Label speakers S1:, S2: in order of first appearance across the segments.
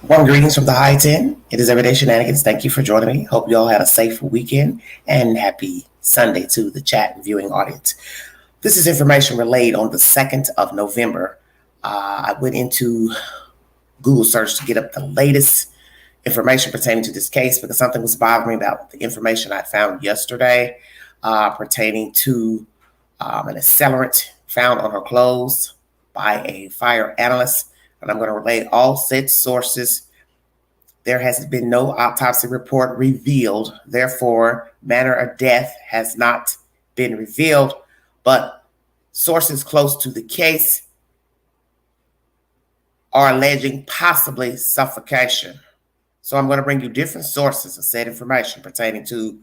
S1: Warm greetings from the High 10. It is Everyday Shenanigans. Thank you for joining me. Hope you all had a safe weekend and happy Sunday to the chat and viewing audience. This is information relayed on the 2nd of November. I went into Google search to get up the latest information pertaining to this case because something was bothering me about the information I found yesterday pertaining to an accelerant found on her clothes by a fire analyst. And I'm going to relay all said sources. There has been no autopsy report revealed. Therefore, manner of death has not been revealed. But sources close to the case are alleging possibly suffocation. So I'm going to bring you different sources of said information pertaining to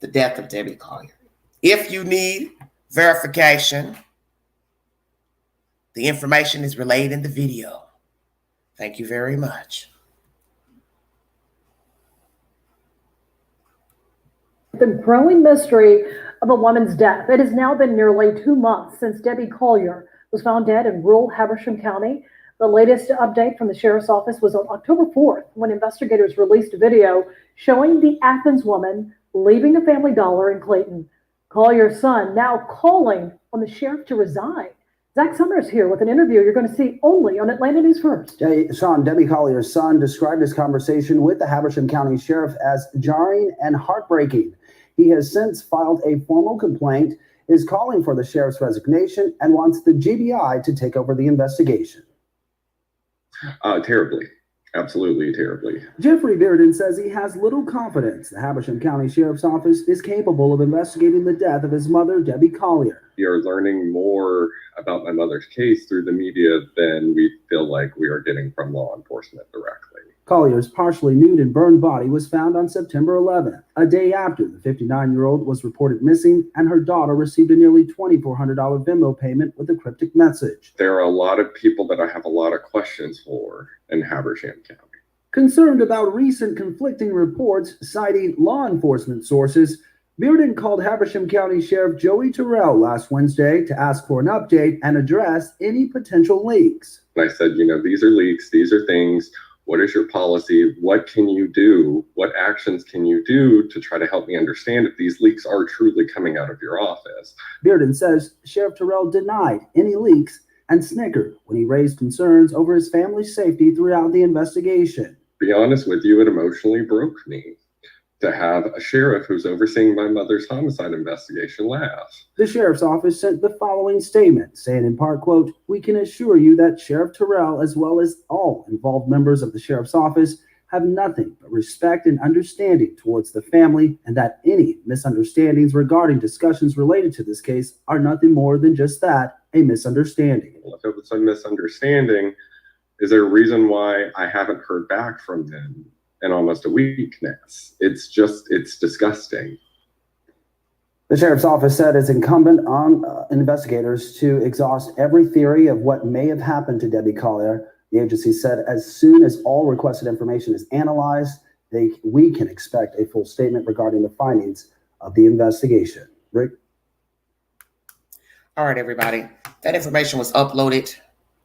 S1: the death of Debbie Collier. If you need verification, the information is relayed in the video. Thank you very much.
S2: The growing mystery of a woman's death. It has now been nearly 2 months since Debbie Collier was found dead in rural Habersham County. The latest update from the sheriff's office was on October 4th when investigators released a video showing the Athens woman leaving the Family Dollar in Clayton. Collier's son now calling on the sheriff to resign. Zach Summers here with an interview you're going to see only on Atlanta News First.
S3: Yeah, Sean, Debbie Collier's son described his conversation with the Habersham County Sheriff as jarring and heartbreaking. He has since filed a formal complaint, is calling for the sheriff's resignation, and wants the GBI to take over the investigation.
S4: Terribly. Absolutely terribly.
S3: Jeffrey Bearden says he has little confidence the Habersham County Sheriff's Office is capable of investigating the death of his mother, Debbie Collier.
S4: We are learning more about my mother's case through the media than we feel like we are getting from law enforcement directly.
S3: Collier's partially nude and burned body was found on September 11th, a day after the 59-year-old was reported missing and her daughter received a nearly $2,400 Venmo payment with a cryptic message.
S4: There are a lot of people that I have a lot of questions for in Habersham County.
S3: Concerned about recent conflicting reports citing law enforcement sources, Bearden called Habersham County Sheriff Joey Terrell last Wednesday to ask for an update and address any potential leaks.
S4: And I said, these are leaks, these are things. What is your policy? What can you do? What actions can you do to try to help me understand if these leaks are truly coming out of your office?
S3: Bearden says Sheriff Terrell denied any leaks and snickered when he raised concerns over his family's safety throughout the investigation.
S4: To be honest with you, it emotionally broke me to have a sheriff who's overseeing my mother's homicide investigation laugh.
S3: The sheriff's office sent the following statement, saying in part, quote, "We can assure you that Sheriff Terrell, as well as all involved members of the sheriff's office, have nothing but respect and understanding towards the family, and that any misunderstandings regarding discussions related to this case are nothing more than just that, a misunderstanding."
S4: Well, if it was a misunderstanding, is there a reason why I haven't heard back from them in almost a week now? It's disgusting.
S3: The sheriff's office said it's incumbent on investigators to exhaust every theory of what may have happened to Debbie Collier. The agency said as soon as all requested information is analyzed, we can expect a full statement regarding the findings of the investigation. Rick?
S1: All right, everybody. That information was uploaded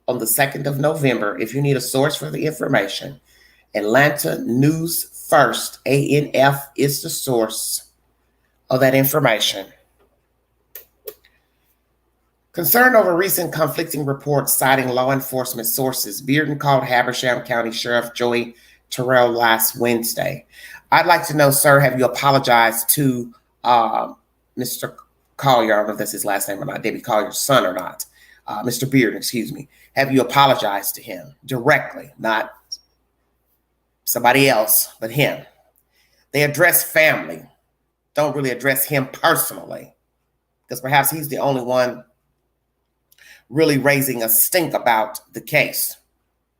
S1: on the 2nd of November. If you need a source for the information, Atlanta News First, ANF, is the source of that information. Concerned over recent conflicting reports citing law enforcement sources, Bearden called Habersham County Sheriff Joey Terrell last Wednesday. I'd like to know, sir, have you apologized to Mr. Collier? I don't know if that's his last name or not, Debbie Collier's son or not. Mr. Bearden, excuse me. Have you apologized to him directly, not somebody else, but him? They address family, don't really address him personally, because perhaps he's the only one really raising a stink about the case.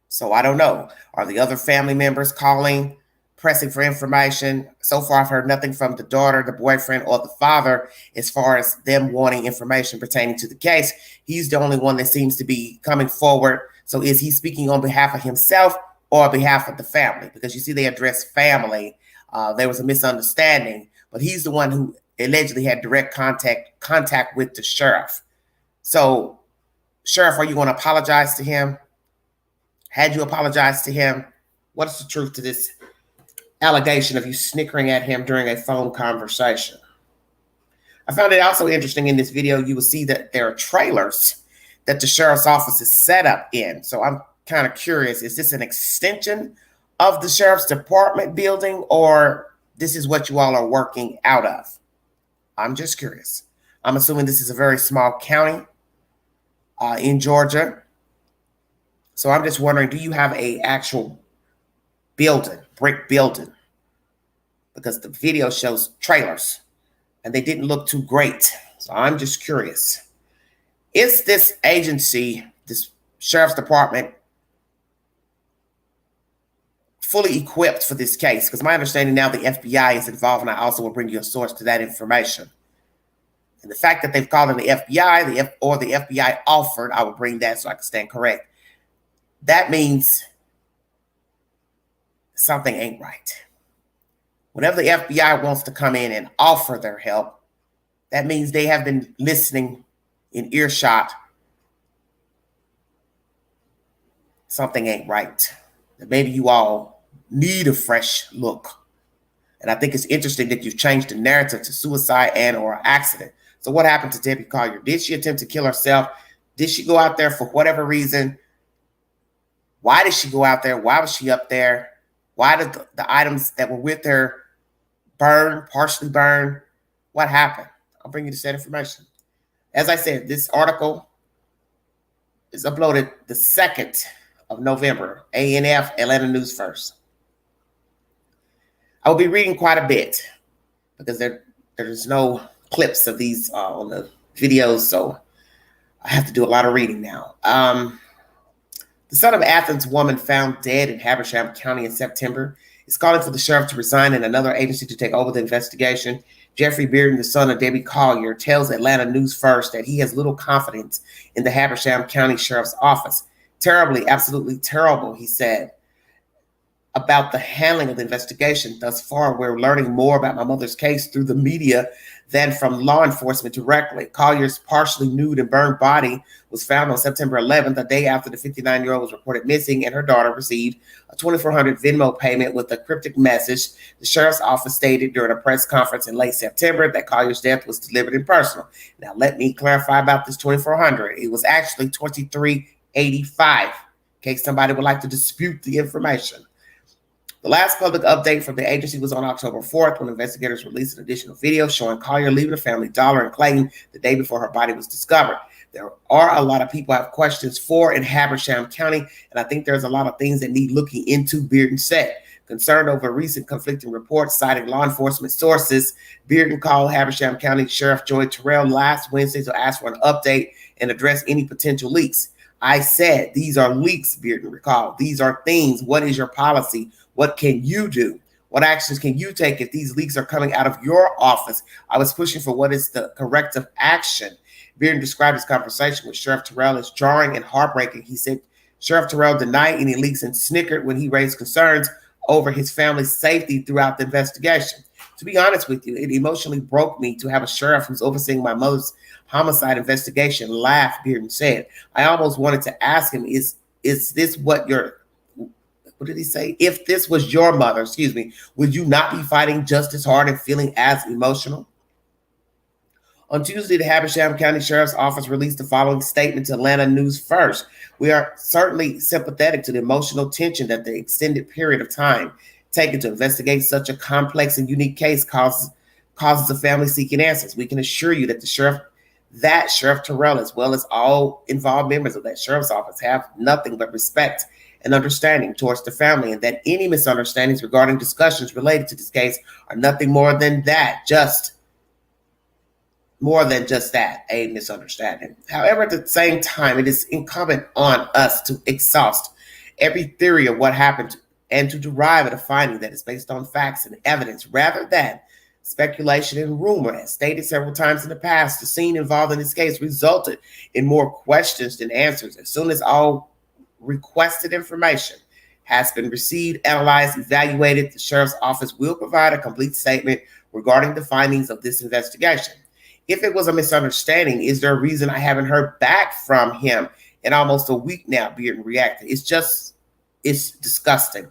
S1: So I don't know. Are the other family members calling, pressing for information? So far, I've heard nothing from the daughter, the boyfriend, or the father as far as them wanting information pertaining to the case. He's the only one that seems to be coming forward. So is he speaking on behalf of himself or on behalf of the family? Because you see, they address family. There was a misunderstanding, but he's the one who allegedly had direct contact with the sheriff. So, Sheriff, are you going to apologize to him? Had you apologized to him? What is the truth to this allegation of you snickering at him during a phone conversation? I found it also interesting in this video, you will see that there are trailers that the sheriff's office is set up in. So I'm kind of curious, is this an extension of the sheriff's department building, or this is what you all are working out of? I'm just curious. I'm assuming this is a very small county in Georgia. So I'm just wondering, do you have a actual building, brick building? Because the video shows trailers and they didn't look too great. So I'm just curious. Is this agency, this sheriff's department, fully equipped for this case? Because my understanding now the FBI is involved, and I also will bring you a source to that information. And the fact that they've called in the FBI, or the FBI offered, I will bring that so I can stand correct. That means something ain't right. Whenever the FBI wants to come in and offer their help, that means they have been listening in earshot. Something ain't right. Maybe you all need a fresh look. And I think it's interesting that you've changed the narrative to suicide and or accident. So what happened to Debbie Collier? Did she attempt to kill herself? Did she go out there for whatever reason? Why did she go out there? Why was she up there? Why did the items that were with her burn, partially burn? What happened? I'll bring you the said information. As I said, this article is uploaded the 2nd of November, ANF, Atlanta News First. I will be reading quite a bit because there's no clips of these on the videos, so I have to do a lot of reading now. The son of Athens woman found dead in Habersham County in September is calling for the sheriff to resign and another agency to take over the investigation. Jeffrey Bearden, the son of Debbie Collier, tells Atlanta News First that he has little confidence in the Habersham County Sheriff's Office. Terribly, absolutely terrible, he said, about the handling of the investigation. Thus far, we're learning more about my mother's case through the media than from law enforcement directly. Collier's partially nude and burned body was found on September 11th, a day after the 59-year-old was reported missing, and her daughter received a $2,400 Venmo payment with a cryptic message. The sheriff's office stated during a press conference in late September that Collier's death was delivered in person. Now, let me clarify about this $2,400. It was actually $2,385, in case somebody would like to dispute the information. The last public update from the agency was on October 4th when investigators released an additional video showing Collier leaving the Family Dollar in Clayton the day before her body was discovered. There are a lot of people who have questions for in Habersham County, and I think there's a lot of things that need looking into, Bearden said. Concerned over recent conflicting reports citing law enforcement sources, Bearden called Habersham County Sheriff Joy Terrell last Wednesday to ask for an update and address any potential leaks. I said, these are leaks, Bearden recalled. These are things. What is your policy? What can you do? What actions can you take if these leaks are coming out of your office? I was pushing for what is the corrective action. Bearden described his conversation with Sheriff Terrell as jarring and heartbreaking. He said Sheriff Terrell denied any leaks and snickered when he raised concerns over his family's safety throughout the investigation. To be honest with you, it emotionally broke me to have a sheriff who's overseeing my mother's homicide investigation laugh, Bearden said. I almost wanted to ask him, is this what did he say? If this was your mother, would you not be fighting just as hard and feeling as emotional? On Tuesday, the Habersham County Sheriff's Office released the following statement to Atlanta News First. We are certainly sympathetic to the emotional tension that the extended period of time taken to investigate such a complex and unique case causes the family seeking answers. We can assure you that Sheriff Terrell, as well as all involved members of that sheriff's office, have nothing but respect and understanding towards the family, and that any misunderstandings regarding discussions related to this case are nothing more than that, a misunderstanding. However, at the same time, it is incumbent on us to exhaust every theory of what happened and to derive a finding that is based on facts and evidence rather than speculation and rumor. As stated several times in the past, the scene involved in this case resulted in more questions than answers. As soon as all requested information has been received, analyzed, evaluated, the sheriff's office will provide a complete statement regarding the findings of this investigation. If it was a misunderstanding, is there a reason I haven't heard back from him in almost a week now? Bearden reacted. It's disgusting.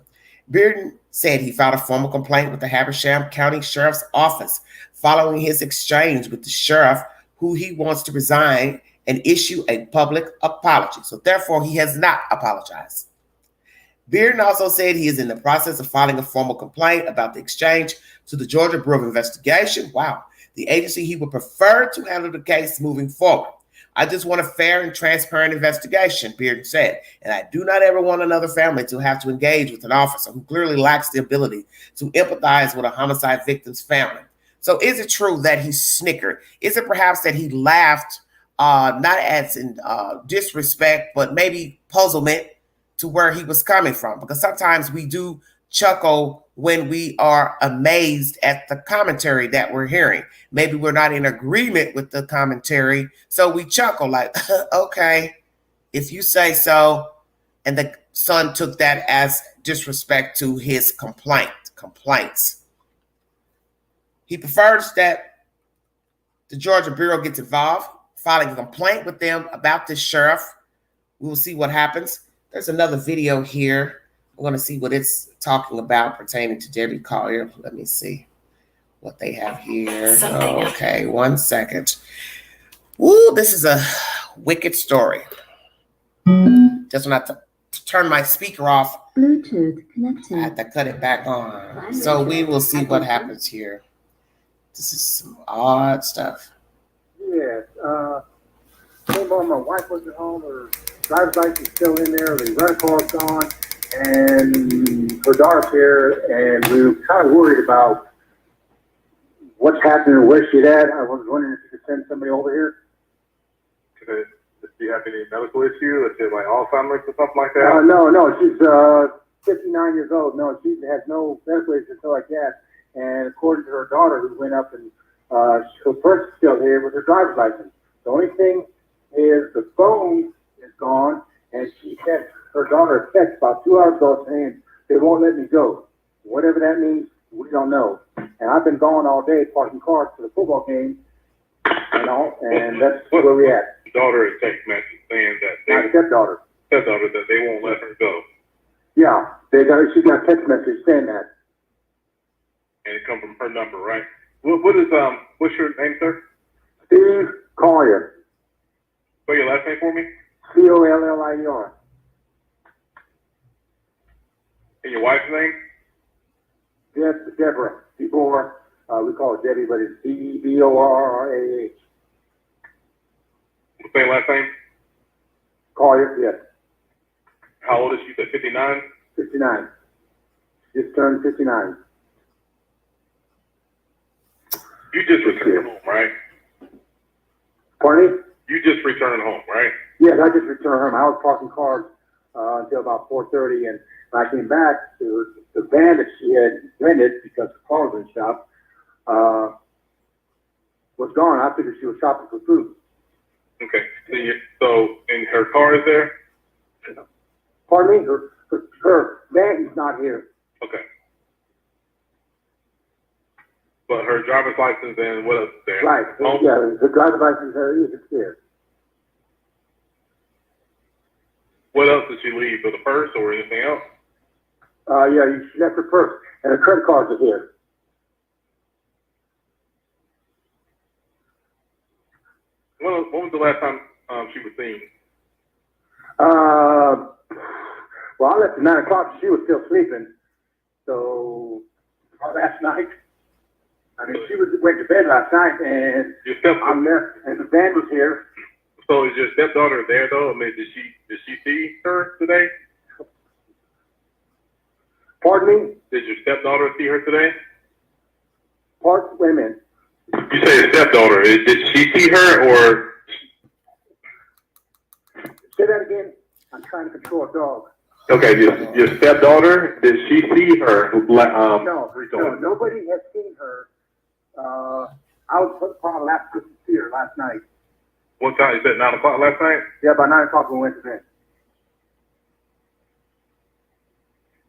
S1: Bearden said he filed a formal complaint with the Habersham County Sheriff's Office following his exchange with the sheriff, who he wants to resign and issue a public apology. So therefore, he has not apologized. Bearden also said he is in the process of filing a formal complaint about the exchange to the Georgia Bureau of Investigation. Wow. The agency he would prefer to handle the case moving forward. I just want a fair and transparent investigation, Bearden said, and I do not ever want another family to have to engage with an officer who clearly lacks the ability to empathize with a homicide victim's family. So is it true that he snickered? Is it perhaps that he laughed, not as in disrespect, but maybe puzzlement to where he was coming from? Because sometimes we do chuckle when we are amazed at the commentary that we're hearing. Maybe we're not in agreement with the commentary, so we chuckle like, okay, if you say so. And the son took that as disrespect to his complaints. He prefers that the Georgia Bureau gets involved, filing a complaint with them about this sheriff. We will see what happens. There's another video here. We're going to see what it's talking about pertaining to Debbie Collier. Let me see what they have here. Okay, 1 second. Woo, this is a wicked story. Just when I have to turn my speaker off,
S5: Bluetooth connected.
S1: I have to cut it back on. So we will see what happens here. This is some odd stuff.
S6: Yes. Came on, my wife wasn't home, her driver's license still in there, the rental car's gone, and her daughter's here, and we were kind of worried about what's happening, where she's at. I was wondering if you could send somebody over here.
S7: Do you have any medical issue, let's say like Alzheimer's or something like that?
S6: No, she's 59 years old. No, she has no medical issues like that. And according to her daughter, who went up and her purse is still here with her driver's license. The only thing is the phone is gone, and she sent her daughter a text about 2 hours ago saying they won't let me go. Whatever that means, we don't know. And I've been gone all day parking cars for the football game, and that's where we at.
S7: Daughter is text message saying that
S6: My stepdaughter.
S7: that they won't let her go.
S6: Yeah, she got a text message saying that.
S7: And it comes from her number, right? What's your name, sir?
S6: Steve Collier.
S7: Spell your last name for me.
S6: Collier.
S7: And your wife's name?
S6: Deborah. Before we call it Debbie, but it's Deborrah.
S7: Same last name?
S6: Collier, yes.
S7: How old is she? 59?
S6: 59. Just turned 59.
S7: You just returned home, right?
S6: Pardon me?
S7: You just returned home, right?
S6: Yes, I just returned home. I was parking cars until about 4:30, and when I came back, the van that she had rented because the car was in shop was gone. I figured she was shopping for food.
S7: Okay. So and her car is there?
S6: Pardon me? Her van is not here.
S7: Okay. But her driver's license and what else is there?
S6: Right.
S7: Home?
S6: Yeah, the driver's license is there.
S7: What else did she leave? For the purse or anything else?
S6: Yeah, she left her purse, and her credit cards are here.
S7: When was the last time she was seen?
S6: Well, I left at 9 o'clock. She was still sleeping. So, last night. I mean, she went to bed last night, and I'm there, and the van was here.
S7: So is your stepdaughter there though? I mean, did she see her today?
S6: Pardon me?
S7: Did your stepdaughter see her today?
S6: Wait a minute.
S7: You say your stepdaughter. Did she see her or?
S6: Say that again. I'm trying to control a dog.
S7: Okay, your stepdaughter, did she see her?
S6: No, nobody has seen her. I was probably last to see her last night.
S7: What time? You said 9 o'clock last night?
S6: Yeah, about 9 o'clock when we went to bed.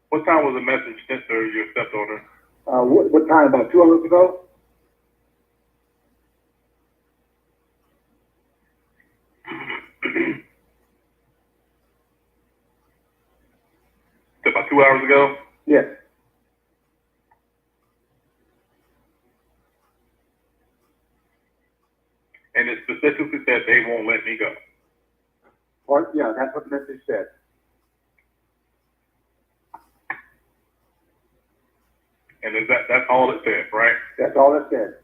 S7: What time was the message sent to your stepdaughter?
S6: What time? About 2 hours ago?
S7: About 2 hours ago?
S6: Yes.
S7: And it specifically said they won't let me go.
S6: Or, yeah, that's what the message said.
S7: And that's all it said, right?
S6: That's all it said.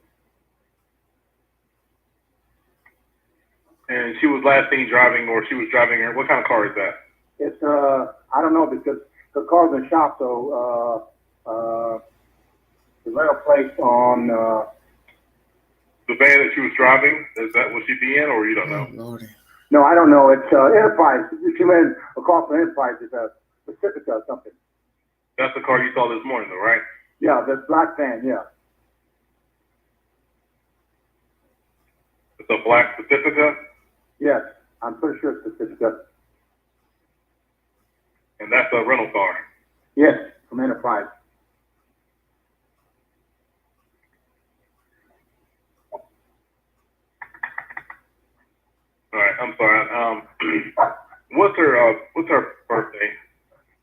S7: And she was last seen driving, or she was driving her. What kind of car is that?
S6: It's, I don't know, because the car's in the shop, so, the rental place on,
S7: The van that she was driving, is that what she be in, or you don't know?
S1: Oh, Lordy.
S6: no, I don't know. It's, Enterprise. She went across from Enterprise. It's a Pacifica or something.
S7: That's the car you saw this morning, though, right?
S6: Yeah, the black van, yeah.
S7: It's a black Pacifica,
S6: Yes, I'm pretty sure it's Pacifica.
S7: and that's a rental car.
S6: Yes, from Enterprise.
S7: All right, I'm sorry. What's her birthday?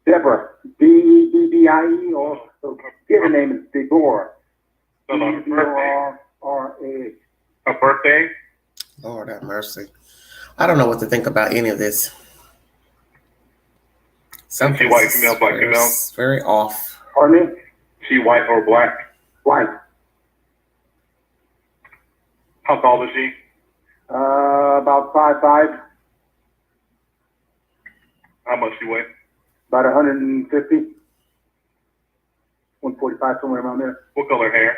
S6: Deborah, D-E-B-B-I-E, or the given name is Deborah.
S7: No, her birthday.
S6: D-E-B-O-R-A-H.
S7: Her birthday?
S1: Lord have mercy. I don't know what to think about any of this. Something
S7: white, female, black, female?
S1: very off.
S6: Pardon me?
S7: She white or black?
S6: White.
S7: How tall is she?
S6: About 5'5",
S7: How much she weigh?
S6: about 150, 145, somewhere around there.
S7: What color hair?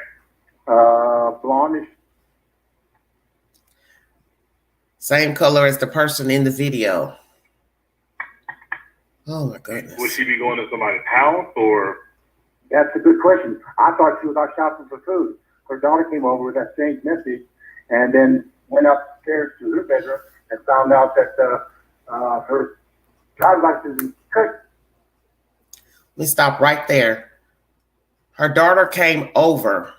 S6: Blondish.
S1: Same color as the person in the video. Oh my goodness.
S7: Would she be going to somebody's house, or?
S6: That's a good question. I thought she was out shopping for food. Her daughter came over with that strange message, and then went upstairs to her bedroom and found out that her driver's license is cut.
S1: Let me stop right there. Her daughter came over.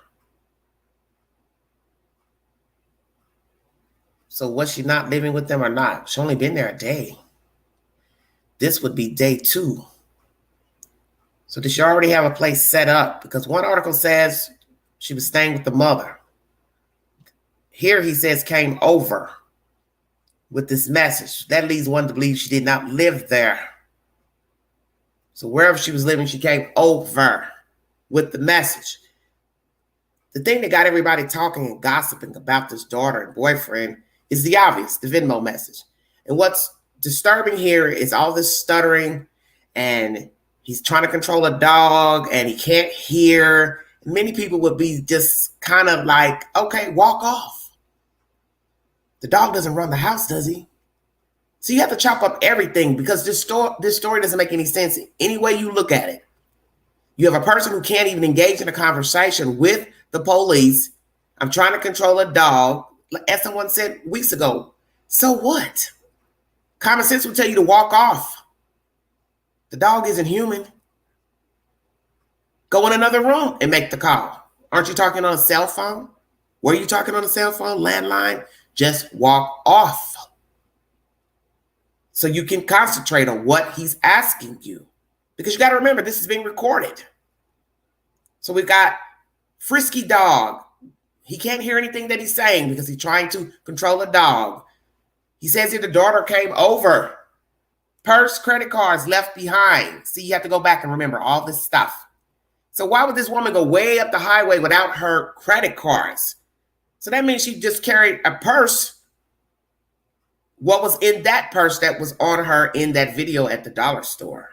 S1: So was she not living with them or not? She only been there a day. This would be day 2. So did she already have a place set up? Because one article says she was staying with the mother. Here he says came over with this message. That leads one to believe she did not live there. So wherever she was living, she came over with the message. The thing that got everybody talking and gossiping about this daughter and boyfriend is the obvious, the Venmo message. And what's disturbing here is all this stuttering, and he's trying to control a dog and he can't hear. Many people would be just kind of like, okay, walk off. The dog doesn't run the house, does he? So you have to chop up everything, because this story doesn't make any sense any way you look at it. You have a person who can't even engage in a conversation with the police. I'm trying to control a dog. As someone said weeks ago, so what? Common sense will tell you to walk off. The dog isn't human. Go in another room and make the call. Aren't you talking on a cell phone? Were you talking on a cell phone, landline? Just walk off, so you can concentrate on what he's asking you. Because you got to remember, this is being recorded. So we've got frisky dog. He can't hear anything that he's saying because he's trying to control a dog. He says here the daughter came over. Purse, credit cards left behind. See, you have to go back and remember all this stuff. So why would this woman go way up the highway without her credit cards? So that means she just carried a purse. What was in that purse that was on her in that video at the dollar store?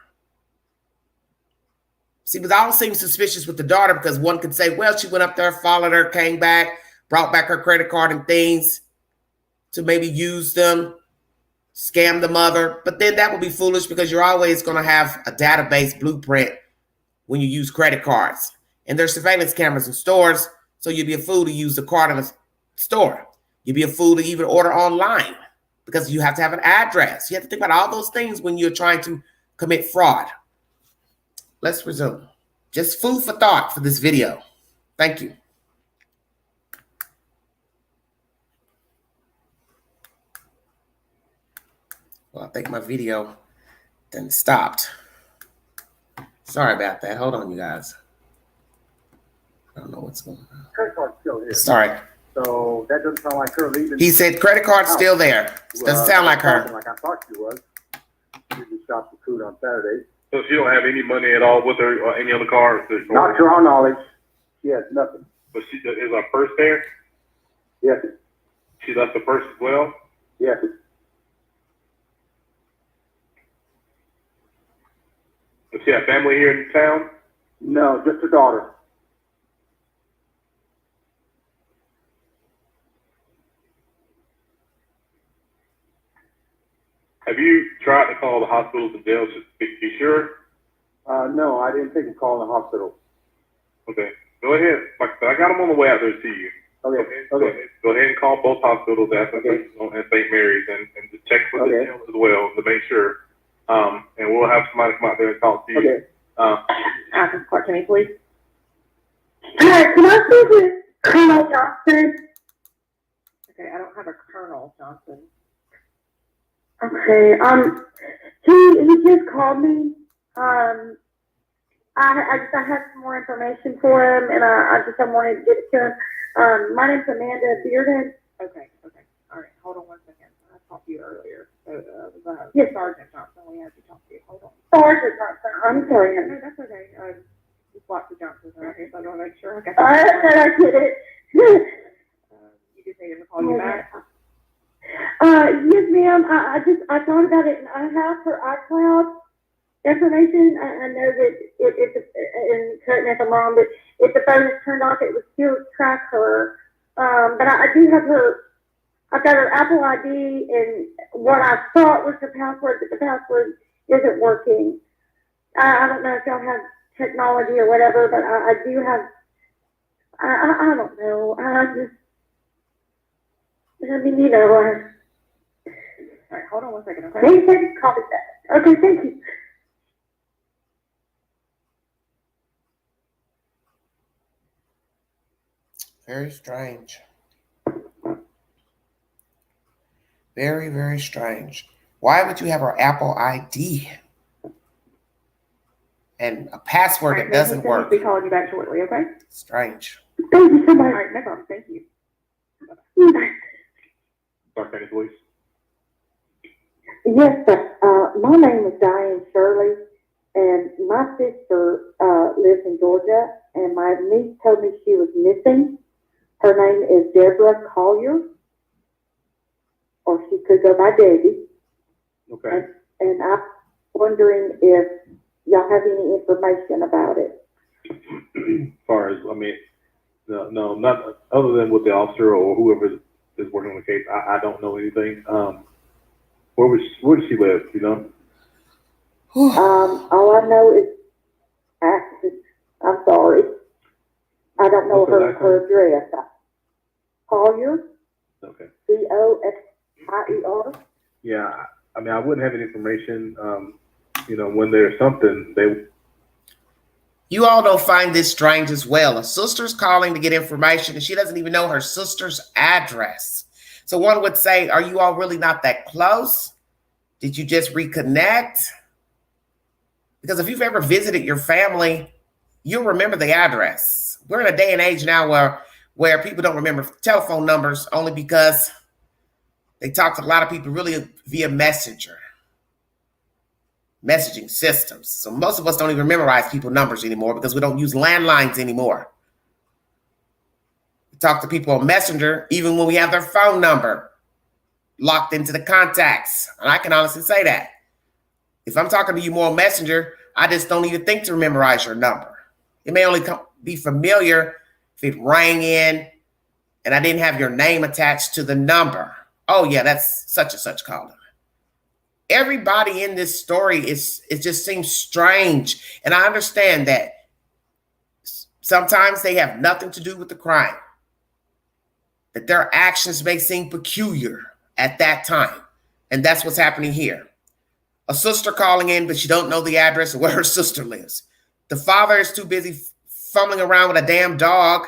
S1: See, but it all seems suspicious with the daughter, because one could say, well, she went up there, followed her, came back, brought back her credit card and things to maybe use them, scam the mother. But then that would be foolish, because you're always going to have a database blueprint when you use credit cards. And there's surveillance cameras in stores, so you'd be a fool to use the card in a store. You'd be a fool to even order online, because you have to have an address. You have to think about all those things when you're trying to commit fraud. Let's resume. Just food for thought for this video. Thank you. Well, I think my video then stopped. Sorry about that. Hold on, you guys. I don't know what's going on.
S6: Credit card's still here.
S1: Sorry.
S6: So that doesn't sound like her leaving.
S1: He said credit card's still there. Doesn't sound like her.
S6: Like I thought she was. She just shopped some food on Saturday.
S7: So she don't have any money at all with her or any other cars?
S6: Not to our knowledge. She has nothing.
S7: But she is her purse there?
S6: Yes.
S7: She left the purse as well?
S6: Yes.
S7: Does she have family here in town?
S6: No, just her daughter.
S7: Have you tried to call the hospitals and jails to be sure?
S6: No, I didn't take a call in the hospital.
S7: Okay. Go ahead. Like I said, I got them on the way out there to see you.
S6: Okay.
S7: Go ahead and call both hospitals at St. Mary's and just check with the jails as well to make sure. And we'll have somebody come out there and talk to you.
S6: Okay.
S5: Ask Clark, can we please? Can I speak with Colonel Johnson? Okay, I don't have a Colonel Johnson. Okay, he just called me. I have some more information for him, and I just wanted to get it to him. My name's Amanda Bearden. Okay, all right, hold on one second. I talked to you earlier. Yes, Sergeant Johnson, we have to talk to you. Hold on. Sergeant Johnson, I'm sorry. No, that's okay. Just lots of Johnsons around here, so I want to make sure I got I get it. You just need him to call you back? Yes, ma'am. I thought about it, and I have her iCloud information. I know that and correct me if I'm wrong, but if the phone is turned off, it would still track her. But I do have her. I've got her Apple ID and what I thought was her password, but the password isn't working. I don't know if y'all have technology or whatever, but I do have. I don't know. I mean, you know. All right, hold on one second, okay? Maybe take a copy that. Okay, thank you.
S1: Very strange. Very, very strange. Why would you have her Apple ID and a password that doesn't work?
S5: We'll be calling you back shortly, okay?
S1: Strange.
S5: Thank you so much. All right, no problem. Thank you.
S7: Clark County Police.
S5: Yes, sir. My name is Diane Shirley, and my sister lives in Georgia, and my niece told me she was missing. Her name is Deborah Collier, or she could go by Debbie.
S7: Okay.
S5: And I'm wondering if y'all have any information about it.
S7: As far as, no, not other than with the officer or whoever is working on the case. I don't know anything. Where does she live? You know?
S5: All I know is, I'm sorry, I don't know her address. Collier.
S7: Okay.
S5: Collier.
S7: Yeah, I wouldn't have any information. When there's something,
S1: You all don't find this strange as well. A sister's calling to get information and she doesn't even know her sister's address. So one would say, are you all really not that close? Did you just reconnect? Because if you've ever visited your family, you'll remember the address. We're in a day and age now where people don't remember telephone numbers only because they talk to a lot of people really via messaging systems. So most of us don't even memorize people's numbers anymore because we don't use landlines anymore. We talk to people on Messenger even when we have their phone number locked into the contacts. And I can honestly say that. If I'm talking to you more on Messenger, I just don't even think to memorize your number. It may only be familiar if it rang in and I didn't have your name attached to the number. Oh yeah, that's such and such caller. Everybody in this story it just seems strange. And I understand that sometimes they have nothing to do with the crime, that their actions may seem peculiar at that time. And that's what's happening here. A sister calling in, but she don't know the address of where her sister lives. The father is too busy fumbling around with a damn dog.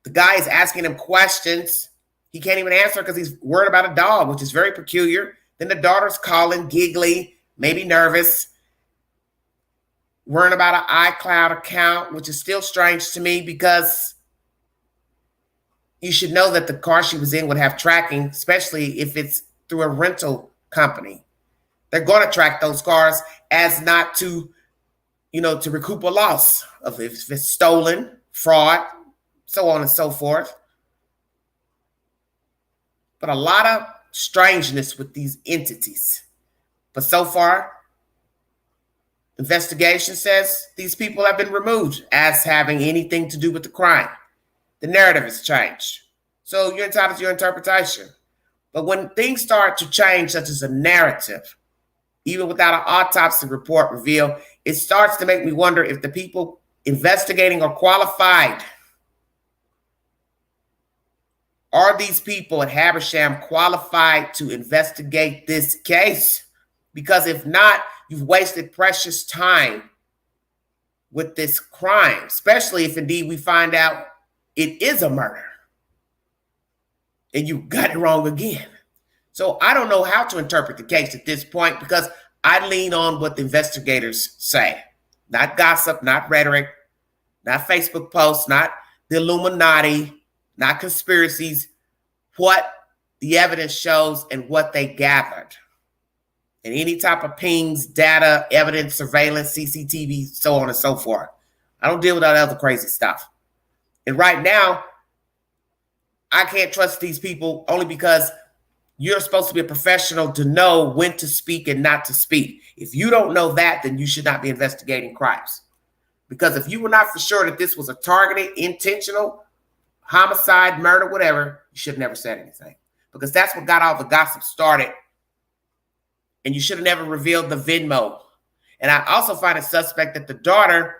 S1: The guy is asking him questions. He can't even answer because he's worried about a dog, which is very peculiar. Then the daughter's calling, giggly, maybe nervous. worrying about an iCloud account, which is still strange to me because you should know that the car she was in would have tracking, especially if it's through a rental company. They're going to track those cars as not to, to recoup a loss of if it's stolen, fraud, so on and so forth. But a lot of strangeness with these entities. But so far, investigation says these people have been removed as having anything to do with the crime. The narrative has changed. So you're entitled to your interpretation. But when things start to change, such as a narrative, even without an autopsy report reveal, it starts to make me wonder if the people investigating are qualified. Are these people at Habersham qualified to investigate this case? Because if not, you've wasted precious time with this crime, especially if indeed we find out it is a murder and you got it wrong again. So I don't know how to interpret the case at this point because I lean on what the investigators say. Not gossip, not rhetoric, not Facebook posts, not the Illuminati, not conspiracies, what the evidence shows and what they gathered. And any type of pings, data, evidence, surveillance, CCTV, so on and so forth. I don't deal with all that other crazy stuff. And right now, I can't trust these people only because you're supposed to be a professional to know when to speak and not to speak. If you don't know that, then you should not be investigating crimes. Because if you were not for sure that this was a targeted, intentional, homicide, murder, whatever, you should have never said anything. Because that's what got all the gossip started. And you should have never revealed the Venmo. And I also find it suspect that the daughter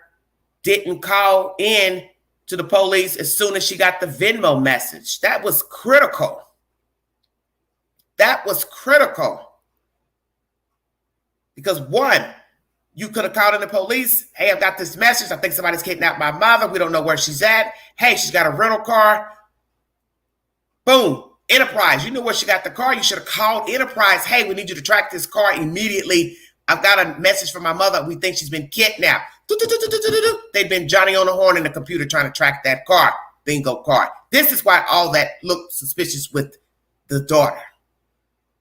S1: didn't call in to the police as soon as she got the Venmo message. That was critical. That was critical. Because one, you could have called in the police. Hey, I've got this message. I think somebody's kidnapped my mother. We don't know where she's at. Hey, she's got a rental car. Boom. Enterprise. You know where she got the car. You should have called Enterprise. Hey, we need you to track this car immediately. I've got a message from my mother. We think she's been kidnapped. They've been Johnny on the horn in the computer trying to track that car. Bingo card. This is why all that looked suspicious with the daughter.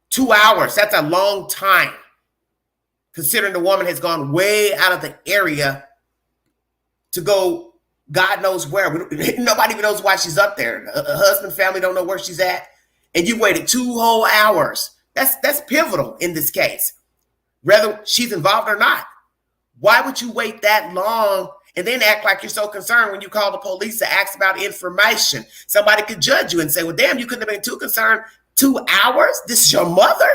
S1: 2 hours. That's a long time. Considering the woman has gone way out of the area to go God knows where. Nobody even knows why she's up there. Her husband, family don't know where she's at. And you waited 2 whole hours. That's pivotal in this case. Whether she's involved or not. Why would you wait that long and then act like you're so concerned when you call the police to ask about information? Somebody could judge you and say, well, damn, you couldn't have been too concerned. 2 hours? This is your mother?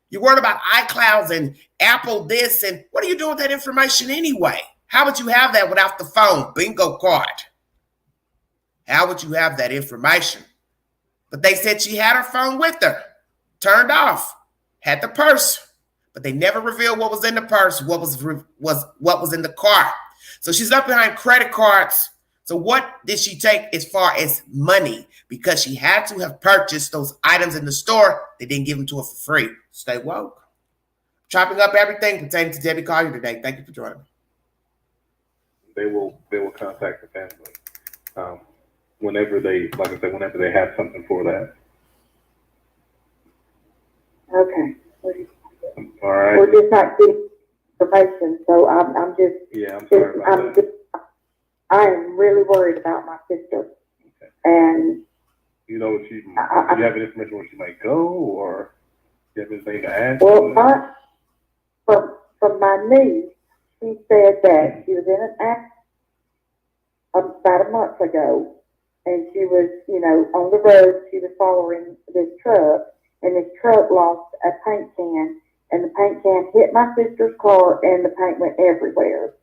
S1: You're worried about iClouds and Apple this, and what are you doing with that information anyway? How would you have that without the phone? Bingo card. How would you have that information? But they said she had her phone with her, turned off, had the purse, but they never revealed what was in the purse, what was in the car. So she's up behind credit cards. So what did she take as far as money? Because she had to have purchased those items in the store. They didn't give them to her for free. Stay woke. Chopping up everything pertaining to Debbie Collier today. Thank you for joining me.
S7: They will contact the family whenever they, like I said, whenever they have something for that.
S5: Okay.
S7: All right.
S5: We're just not getting information, so I'm just.
S7: Yeah, I'm sorry about that.
S5: I am really worried about my sister.
S7: Okay.
S5: And
S7: you know what do you have any information where she might go, or do you have anything to add?
S5: Well, from my niece, she said that she was in an accident about a month ago, and she was, on the road. She was following this truck, and this truck lost a paint can, and the paint can hit my sister's car, and the paint went everywhere.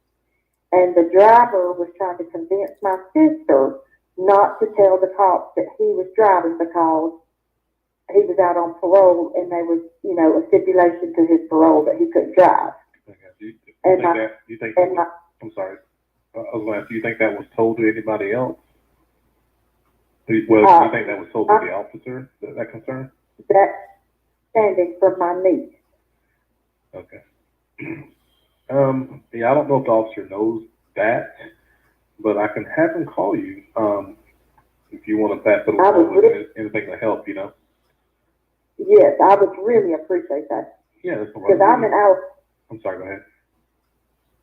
S5: And the driver was trying to convince my sister not to tell the cops that he was driving because he was out on parole, and there was, a stipulation to his parole that he couldn't drive.
S7: I'm sorry. I was going to ask, do you think that was told to anybody else? Do you think that was told to the officer, that concern?
S5: That's standing from my niece.
S7: Okay. Yeah, I don't know if the officer knows that, but I can have him call you. If you want to pass it along with anything to help, you know.
S5: Yes, I would really appreciate that.
S7: Yeah, that's
S5: because I'm in
S7: I'm sorry. Go ahead.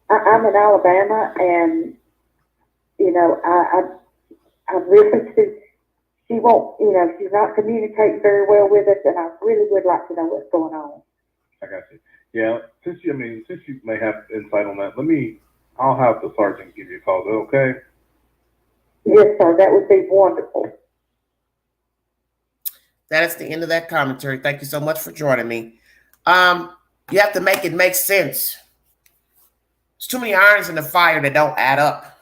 S5: I'm in Alabama, and you know, I really do. She won't, you know, she's not communicating very well with us, and I really would like to know what's going on.
S7: I got you. Yeah, since you may have insight on that, I'll have the sergeant give you a call. Is that okay?
S5: Yes, sir. That would be wonderful.
S1: That is the end of that commentary. Thank you so much for joining me. You have to make it make sense. There's too many irons in the fire that don't add up.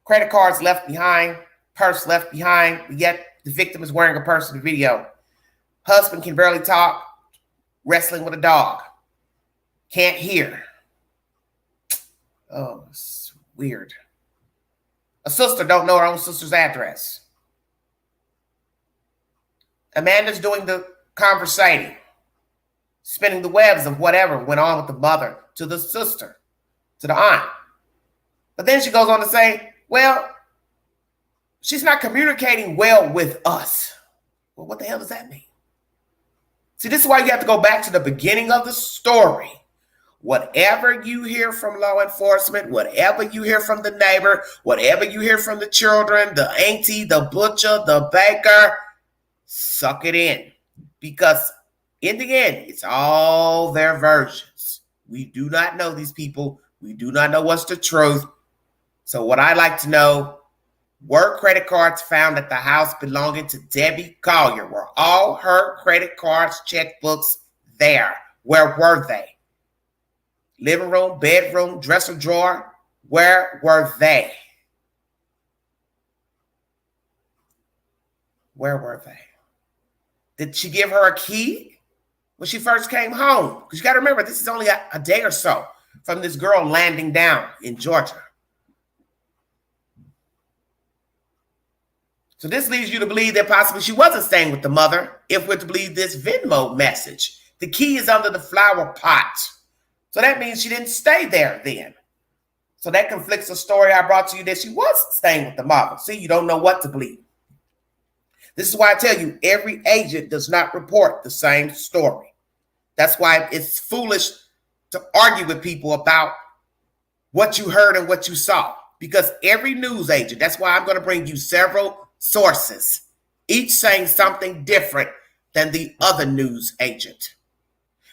S1: Credit cards left behind, purse left behind, yet the victim is wearing a purse in the video. Husband can barely talk, wrestling with a dog. Can't hear. Oh, it's weird. A sister don't know her own sister's address. Amanda's doing the conversating, spinning the webs of whatever went on with the mother to the sister, to the aunt. But then she goes on to say, well, she's not communicating well with us. Well, what the hell does that mean? See, this is why you have to go back to the beginning of the story. Whatever you hear from law enforcement, whatever you hear from the neighbor, whatever you hear from the children, the auntie, the butcher, the baker, suck it in. Because in the end, it's all their versions. We do not know these people. We do not know what's the truth. So what I'd like to know, were credit cards found at the house belonging to Debbie Collier? Were all her credit cards, checkbooks there? Where were they? Living room, bedroom, dresser drawer? Where were they? Where were they? Did she give her a key when she first came home? Because you got to remember, this is only a day or so from this girl landing down in Georgia. So this leads you to believe that possibly she wasn't staying with the mother, if we're to believe this Venmo message. The key is under the flower pot. So that means she didn't stay there then. So that conflicts the story I brought to you that she was staying with the mother. See, you don't know what to believe. This is why I tell you, every agent does not report the same story. That's why it's foolish to argue with people about what you heard and what you saw. Because every news agent, that's why I'm going to bring you several sources, each saying something different than the other news agent.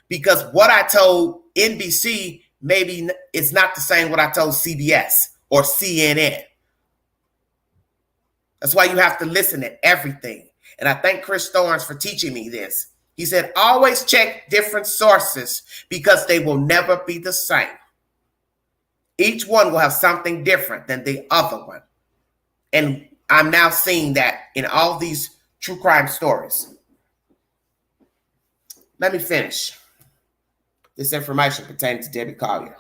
S1: Because what I told NBC maybe is not the same what I told CBS or CNN. That's why you have to listen to everything. And I thank Chris Thorns for teaching me this. He said, always check different sources because they will never be the same. Each one will have something different than the other one. And I'm now seeing that in all these true crime stories. Let me finish this information pertaining to Debbie Collier.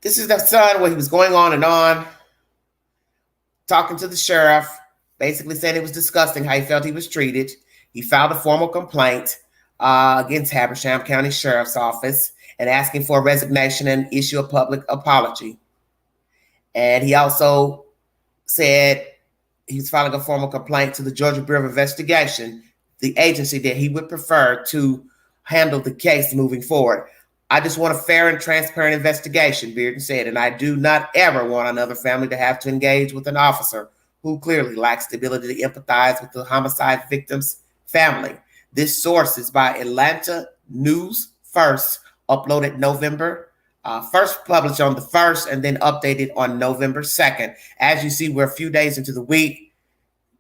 S1: This is the son where he was going on and on, talking to the sheriff, basically saying it was disgusting how he felt he was treated. He filed a formal complaint against Habersham County Sheriff's Office and asking for a resignation and issue a public apology. And he also said he's filing a formal complaint to the Georgia Bureau of Investigation, the agency that he would prefer to handle the case moving forward. I just want a fair and transparent investigation, Bearden said, and I do not ever want another family to have to engage with an officer who clearly lacks the ability to empathize with the homicide victim's family. This source is by Atlanta News First, uploaded November, first published on the 1st and then updated on November 2nd. As you see, we're a few days into the week.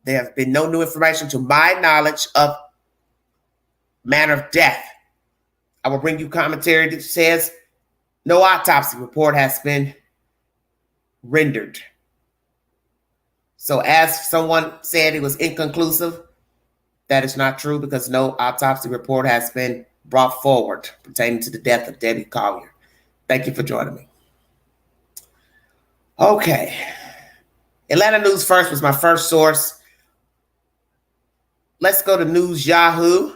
S1: There have been no new information to my knowledge of manner of death. I will bring you commentary that says no autopsy report has been rendered. So as someone said it was inconclusive, that is not true because no autopsy report has been brought forward pertaining to the death of Debbie Collier. Thank you for joining me. Okay. Atlanta News First was my first source. Let's go to News Yahoo.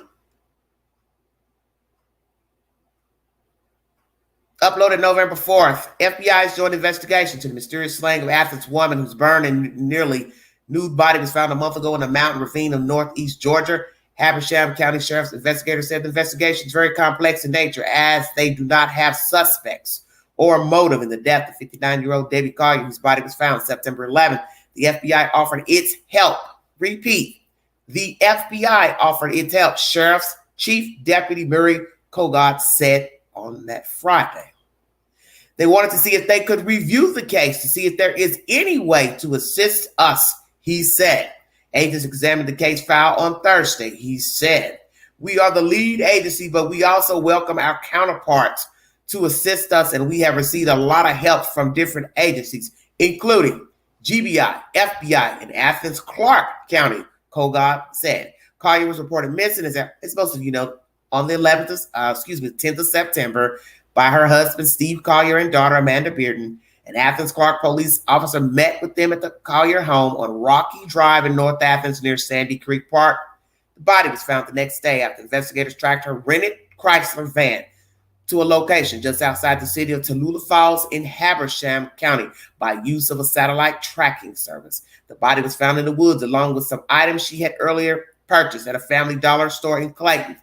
S1: Uploaded November 4th. FBI's joint investigation to the mysterious slaying of Athens woman whose burned and nearly nude body was found a month ago in a mountain ravine of northeast Georgia. Habersham County Sheriff's investigators said the investigation is very complex in nature as they do not have suspects or motive in the death of 59-year-old Debbie Collier, whose body was found September 11th. The FBI offered its help. Repeat. The FBI offered its help, Sheriff's Chief Deputy Murray Kogod said on that Friday. They wanted to see if they could review the case to see if there is any way to assist us, he said. Agents examined the case file on Thursday. He said, "We are the lead agency, but we also welcome our counterparts to assist us, and we have received a lot of help from different agencies, including GBI, FBI, and Athens Clarke County," Kogod said. Collier was reported missing, as most of you know, on the 10th of September by her husband, Steve Collier, and daughter, Amanda Bearden. An Athens Clarke police officer met with them at the Collier home on Rocky Drive in North Athens near Sandy Creek Park. The body was found the next day after investigators tracked her rented Chrysler van to a location just outside the city of Tallulah Falls in Habersham County by use of a satellite tracking service. The body was found in the woods along with some items she had earlier purchased at a Family Dollar store in Clayton.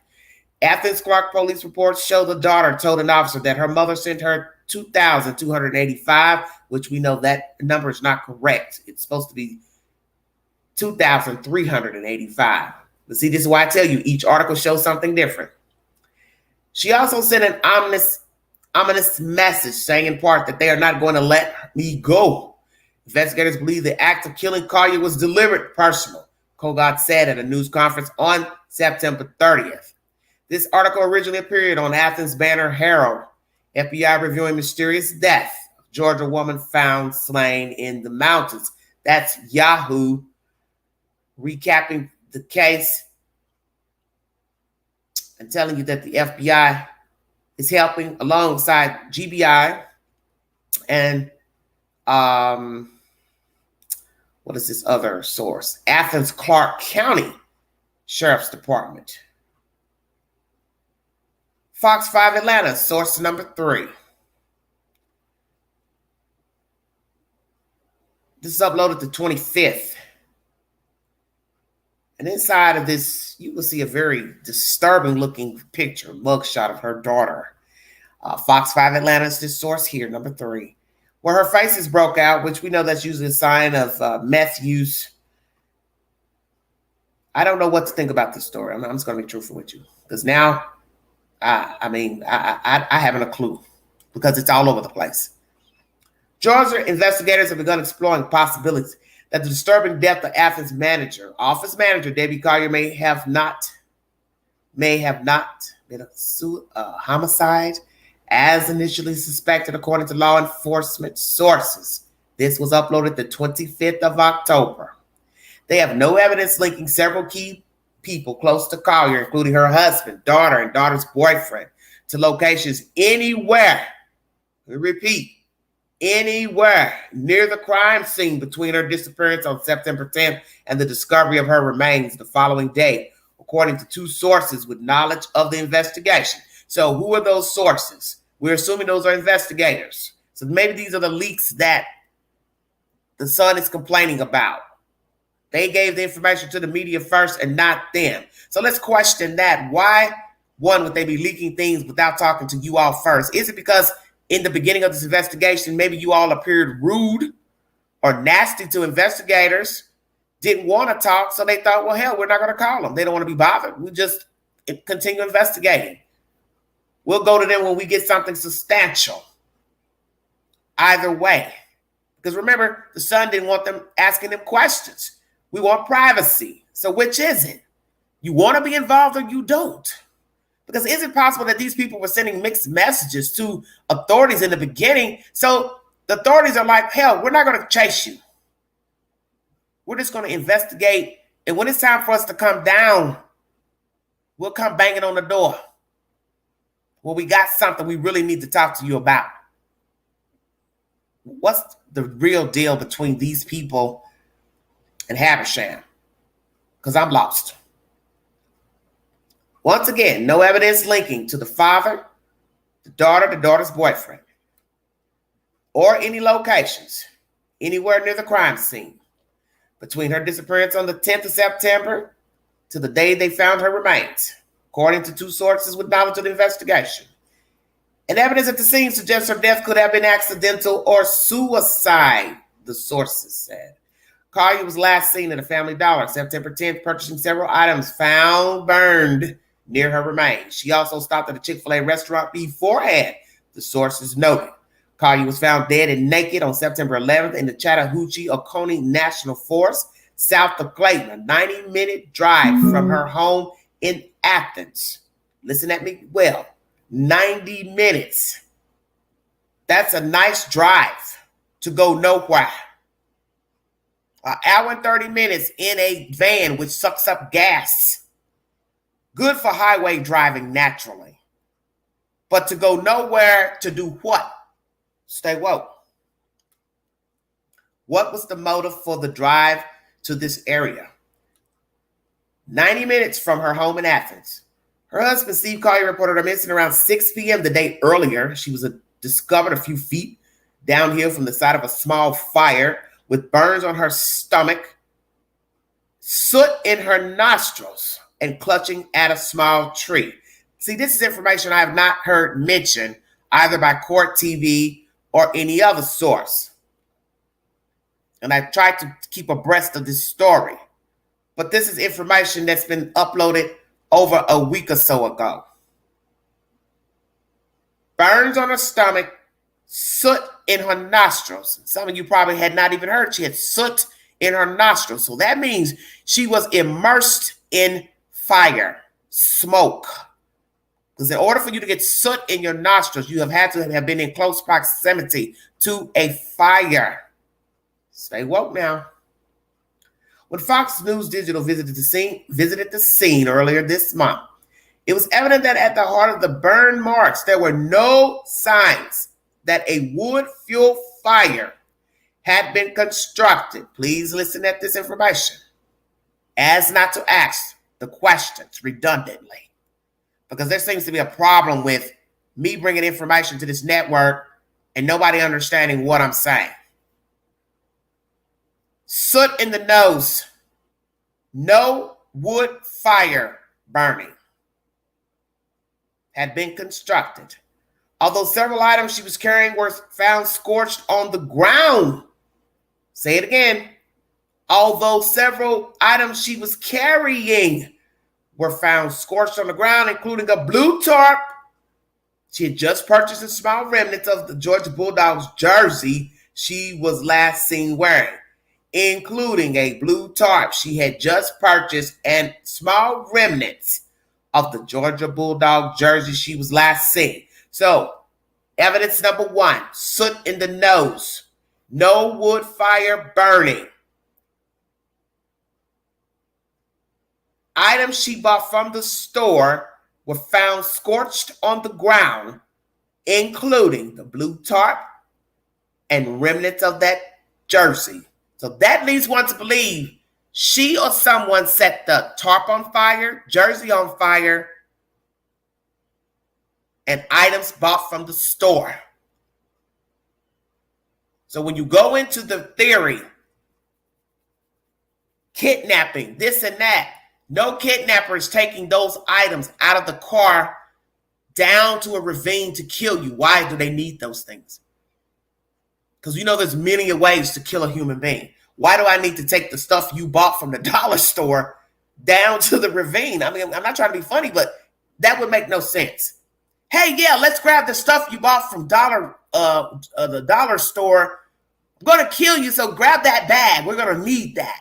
S1: Athens Clarke police reports show the daughter told an officer that her mother sent her $2,285, which we know that number is not correct. It's supposed to be $2,385. But see, this is why I tell you each article shows something different. She also sent an ominous message saying in part that they are not going to let me go. Investigators believe the act of killing Collier was deliberate, personal, Kogod said at a news conference on September 30th. This article originally appeared on Athens Banner Herald. FBI reviewing mysterious death of Georgia woman found slain in the mountains. That's Yahoo recapping the case and telling you that the FBI is helping alongside GBI and what is this other source? Athens Clarke County Sheriff's Department. Fox 5 Atlanta, source number 3. This is uploaded the 25th. And inside of this, you will see a very disturbing looking picture, mugshot of her daughter. Fox 5 Atlanta is this source here, number 3. Where her face is broke out, which we know that's usually a sign of meth use. I don't know what to think about this story. I'm just going to be truthful with you. Because now, I haven't a clue because it's all over the place. Georgia investigators have begun exploring possibilities that the disturbing death of Athens office manager Debbie Collier may have not been a homicide as initially suspected, according to law enforcement sources. This was uploaded the 25th of October. They have no evidence linking several key people close to Collier, including her husband, daughter, and daughter's boyfriend, to locations anywhere, repeat, anywhere near the crime scene between her disappearance on September 10th and the discovery of her remains the following day, according to 2 sources with knowledge of the investigation. So who are those sources? We're assuming those are investigators. So maybe these are the leaks that the Sun is complaining about. They gave the information to the media first and not them. So let's question that. Why, one, would they be leaking things without talking to you all first? Is it because in the beginning of this investigation, maybe you all appeared rude or nasty to investigators, didn't want to talk, so they thought, well, hell, we're not going to call them. They don't want to be bothered. We just continue investigating. We'll go to them when we get something substantial. Either way. Because remember, the Sun didn't want them asking them questions. We want privacy. So which is it? You want to be involved or you don't? Because is it possible that these people were sending mixed messages to authorities in the beginning? So the authorities are like, hell, we're not going to chase you. We're just going to investigate. And when it's time for us to come down, we'll come banging on the door. Well, we got something we really need to talk to you about. What's the real deal between these people and Habersham? Because I'm lost. Once again, no evidence linking to the father, the daughter's boyfriend, or any locations anywhere near the crime scene between her disappearance on the 10th of September to the day they found her remains, according to two sources with knowledge of the investigation. And evidence at the scene suggests her death could have been accidental or suicide, the sources said. Collier was last seen at a Family Dollar September 10th, purchasing several items found burned near her remains. She also stopped at a Chick-fil-A restaurant beforehand, the sources noted. Collier was found dead and naked on September 11th in the Chattahoochee-Oconee National Forest, south of Clayton, a 90-minute drive from her home in Athens. Listen at me well. 90 minutes. That's a nice drive to go nowhere. An hour and 30 minutes in a van which sucks up gas. Good for highway driving naturally. But to go nowhere to do what? Stay woke. What was the motive for the drive to this area? 90 minutes from her home in Athens. Her husband, Steve Collier, reported her missing around 6 p.m. the day earlier. She was discovered a few feet downhill from the side of a small fire with burns on her stomach, soot in her nostrils, and clutching at a small tree. See, this is information I have not heard mentioned either by Court TV or any other source. And I tried to keep abreast of this story. But this is information that's been uploaded over a week or so ago. Burns on her stomach, soot in her nostrils. Some of you probably had not even heard she had soot in her nostrils. So that means she was immersed in fire, smoke. Because in order for you to get soot in your nostrils, you have had to have been in close proximity to a fire. Stay woke now. When Fox News Digital visited the scene earlier this month, it was evident that at the heart of the burn marks, there were no signs that a wood fuel fire had been constructed. Please listen at this information, as not to ask the questions redundantly, because there seems to be a problem with me bringing information to this network and nobody understanding what I'm saying. Soot in the nose. No wood fire burning had been constructed. Although several items she was carrying were found scorched on the ground. Say it again. Although several items she was carrying were found scorched on the ground, including a blue tarp. She had just purchased a small remnant of the Georgia Bulldogs jersey she was last seen wearing, including a blue tarp she had just purchased and small remnants of the Georgia Bulldog jersey she was last seen. So, evidence number one, soot in the nose, no wood fire burning. Items she bought from the store were found scorched on the ground, including the blue tarp and remnants of that jersey. So that leads one to believe she or someone set the tarp on fire, jersey on fire, and items bought from the store. So when you go into the theory, kidnapping, this and that, no kidnapper is taking those items out of the car down to a ravine to kill you. Why do they need those things? Because you know there's many ways to kill a human being. Why do I need to take the stuff you bought from the dollar store down to the ravine? I mean, I'm not trying to be funny, but that would make no sense. Hey, yeah, let's grab the stuff you bought from the dollar store. I'm going to kill you, so grab that bag. We're going to need that.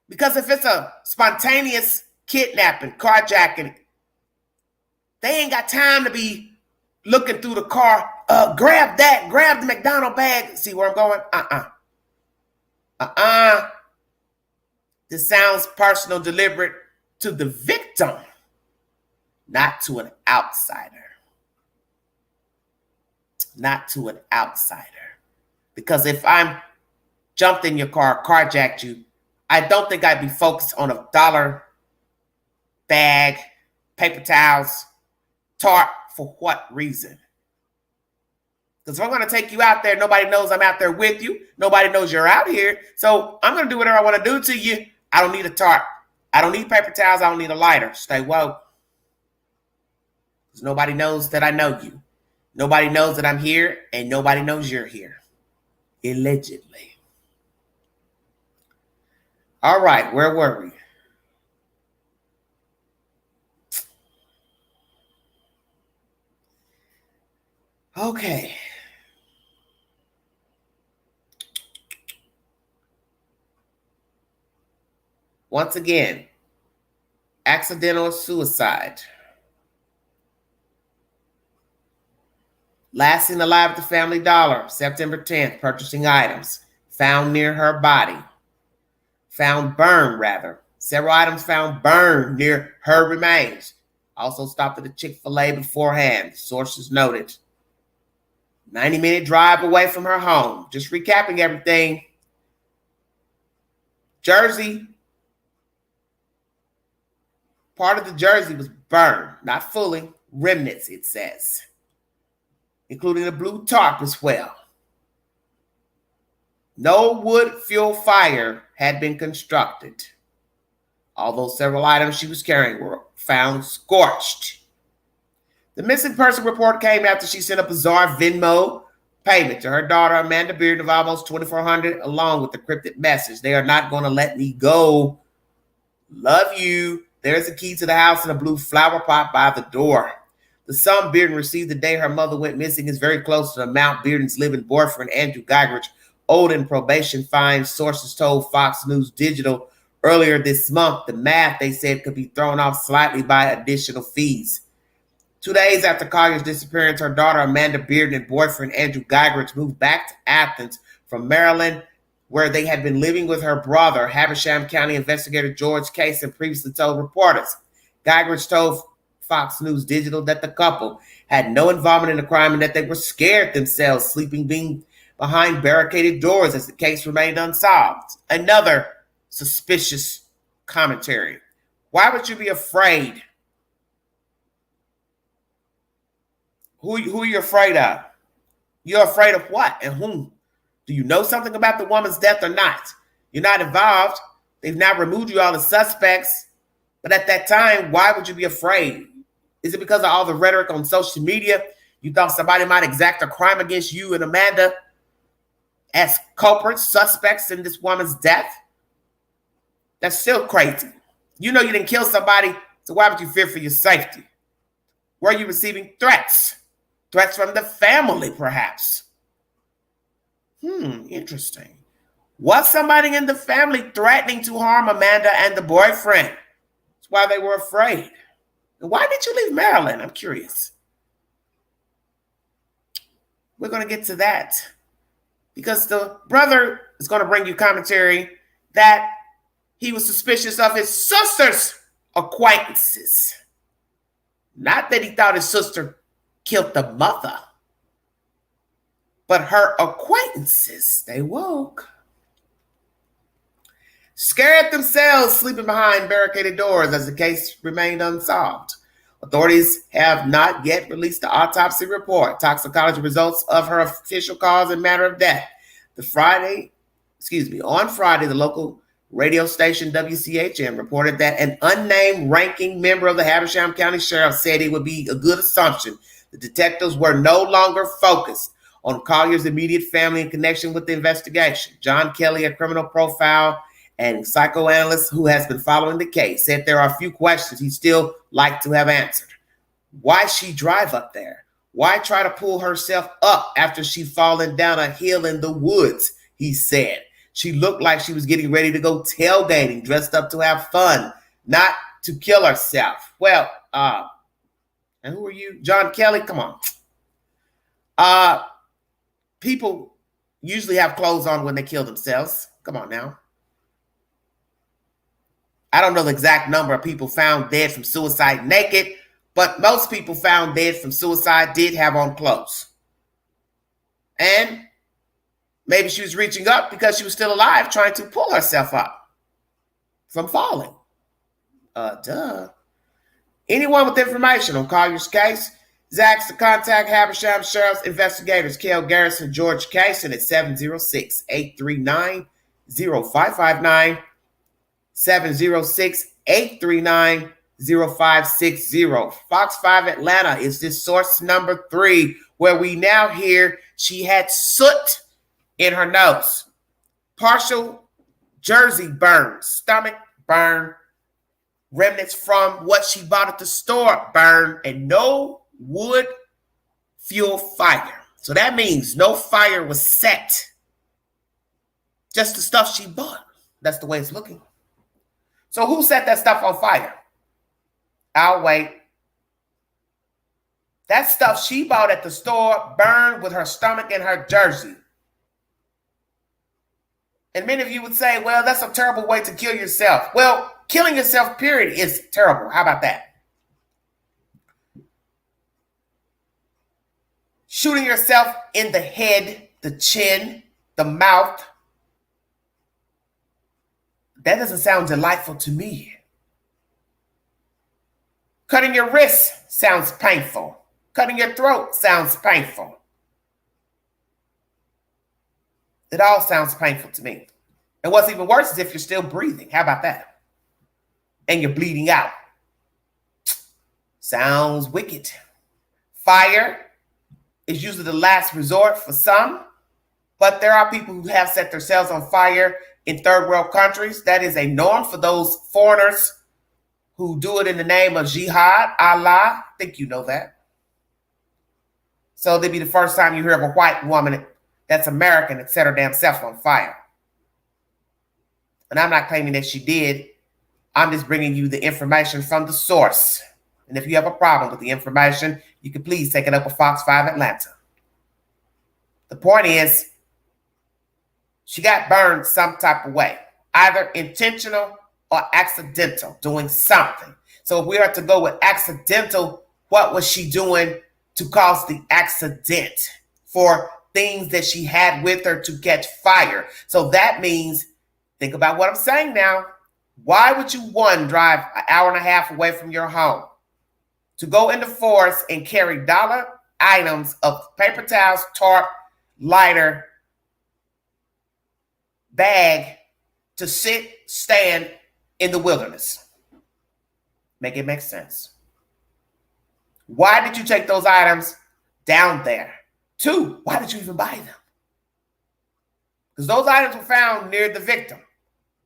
S1: Because if it's a spontaneous kidnapping, carjacking, they ain't got time to be looking through the car. Grab that. Grab the McDonald's bag. See where I'm going? This sounds personal, deliberate to the victim, not to an outsider. Not to an outsider. Because if I'm jumped in your car, carjacked you, I don't think I'd be focused on a dollar bag, paper towels, tarp. For what reason? Because if I'm going to take you out there, nobody knows I'm out there with you. Nobody knows you're out here. So I'm going to do whatever I want to do to you. I don't need a tarp. I don't need paper towels. I don't need a lighter. Stay woke. Because nobody knows that I know you. Nobody knows that I'm here, and nobody knows you're here. Allegedly. All right, where were we? Okay. Once again, accidental suicide. Last seen alive at the Family Dollar, September 10th, purchasing items. Found near her body. Found burned, rather. Several items found burned near her remains. Also stopped at a Chick-fil-A beforehand, sources noted. 90-minute drive away from her home. Just recapping everything. Jersey. Part of the jersey was burned, not fully. Remnants, it says. Including a blue tarp as well. No wood fuel fire had been constructed, although several items she was carrying were found scorched. The missing person report came after she sent a bizarre Venmo payment to her daughter, Amanda Bearden, of almost $2,400, along with the cryptic message, "They are not going to let me go. Love you. There's a key to the house and a blue flower pot by the door." The sum Bearden received the day her mother went missing is very close to the amount Bearden's living boyfriend, Andrew Geigerich, owed in probation fines, sources told Fox News Digital earlier this month. The math, they said, could be thrown off slightly by additional fees. 2 days after Collier's disappearance, her daughter, Amanda Bearden, and boyfriend, Andrew Geigerich, moved back to Athens from Maryland, where they had been living with her brother, Habersham County investigator George Case, and previously told reporters. Geigerich told Fox News Digital that the couple had no involvement in the crime and that they were scared themselves, sleeping behind barricaded doors as the case remained unsolved. Another suspicious commentary. Why would you be afraid? Who are you afraid of? You're afraid of what and whom? Do you know something about the woman's death or not? You're not involved. They've now removed you all as suspects. But at that time, why would you be afraid? Is it because of all the rhetoric on social media? You thought somebody might exact a crime against you and Amanda as culprits, suspects in this woman's death? That's still crazy. You know you didn't kill somebody, so why would you fear for your safety? Were you receiving threats? Threats from the family, perhaps? Interesting. Was somebody in the family threatening to harm Amanda and the boyfriend? That's why they were afraid. And why did you leave Maryland? I'm curious. We're going to get to that. Because the brother is going to bring you commentary that he was suspicious of his sister's acquaintances. Not that he thought his sister killed the mother, but her acquaintances. They woke. Scared themselves, sleeping behind barricaded doors as the case remained unsolved. Authorities have not yet released the autopsy report, toxicology results of her official cause and manner of death. On Friday, the local radio station WCHM reported that an unnamed ranking member of the Habersham County Sheriff said it would be a good assumption the detectives were no longer focused on Collier's immediate family in connection with the investigation. John Kelly, a criminal profile and psychoanalyst who has been following the case, said there are a few questions he'd still like to have answered. Why she drive up there? Why try to pull herself up after she'd fallen down a hill in the woods, he said. She looked like she was getting ready to go tailgating, dressed up to have fun, not to kill herself. Well, and who are you? John Kelly? Come on. People usually have clothes on when they kill themselves. Come on now. I don't know the exact number of people found dead from suicide naked, but most people found dead from suicide did have on clothes. And maybe she was reaching up because she was still alive, trying to pull herself up. from falling. Duh. Anyone with information on Collier's case is asked to contact Habersham Sheriff's investigators, Kel Garrison, George Cason at 706-839-0559, 706-839-0560. Fox 5 Atlanta is this source number 3, where we now hear she had soot in her nose. Partial jersey burn, stomach burn, remnants from what she bought at the store burn, and no wood fuel fire. So that means no fire was set. Just the stuff she bought. That's the way it's looking. So who set that stuff on fire? I'll wait. That stuff she bought at the store burned with her stomach and her jersey. And many of you would say, well, that's a terrible way to kill yourself. Well, killing yourself, period, is terrible. How about that? Shooting yourself in the head, the chin, the mouth. That doesn't sound delightful to me. Cutting your wrist sounds painful. Cutting your throat sounds painful. It all sounds painful to me. And what's even worse is if you're still breathing. How about that? And you're bleeding out. Sounds wicked. Fire is usually the last resort for some, but there are people who have set themselves on fire in third world countries. That is a norm for those foreigners who do it in the name of jihad, Allah. I think you know that. So it'd be the first time you hear of a white woman that's American that set her damn self on fire. And I'm not claiming that she did. I'm just bringing you the information from the source. And if you have a problem with the information, you can please take it up with Fox 5 Atlanta. The point is, she got burned some type of way, either intentional or accidental, doing something. So if we are to go with accidental, what was she doing to cause the accident for things that she had with her to catch fire? So that means, think about what I'm saying now. Why would you, one, drive an hour and a half away from your home to go in the forest and carry dollar items of paper towels, tarp, lighter, bag to stand in the wilderness? Make it make sense. Why did you take those items down there? 2, why did you even buy them? Because those items were found near the victim,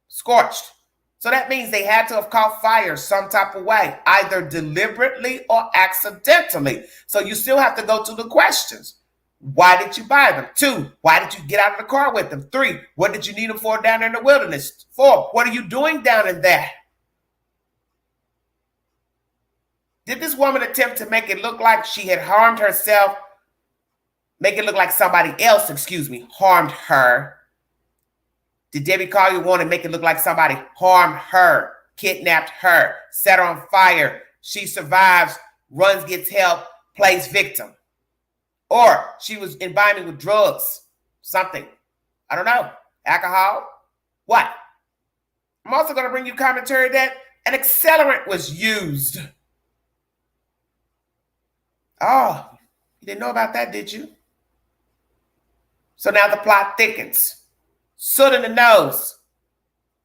S1: scorched. So that means they had to have caught fire some type of way, either deliberately or accidentally. So you still have to go to the questions. Why did you buy them? 2, why did you get out of the car with them? 3, what did you need them for down there in the wilderness? 4, what are you doing down in there? Did this woman attempt to make it look like she had harmed herself? Make it look like somebody else, harmed her? Did Debbie Collier want to make it look like somebody harmed her, kidnapped her, set her on fire? She survives, runs, gets help, plays victim. Or she was imbibing with drugs, something. I don't know. Alcohol? What? I'm also going to bring you commentary that an accelerant was used. Oh, you didn't know about that, did you? So now the plot thickens. Soot in the nose.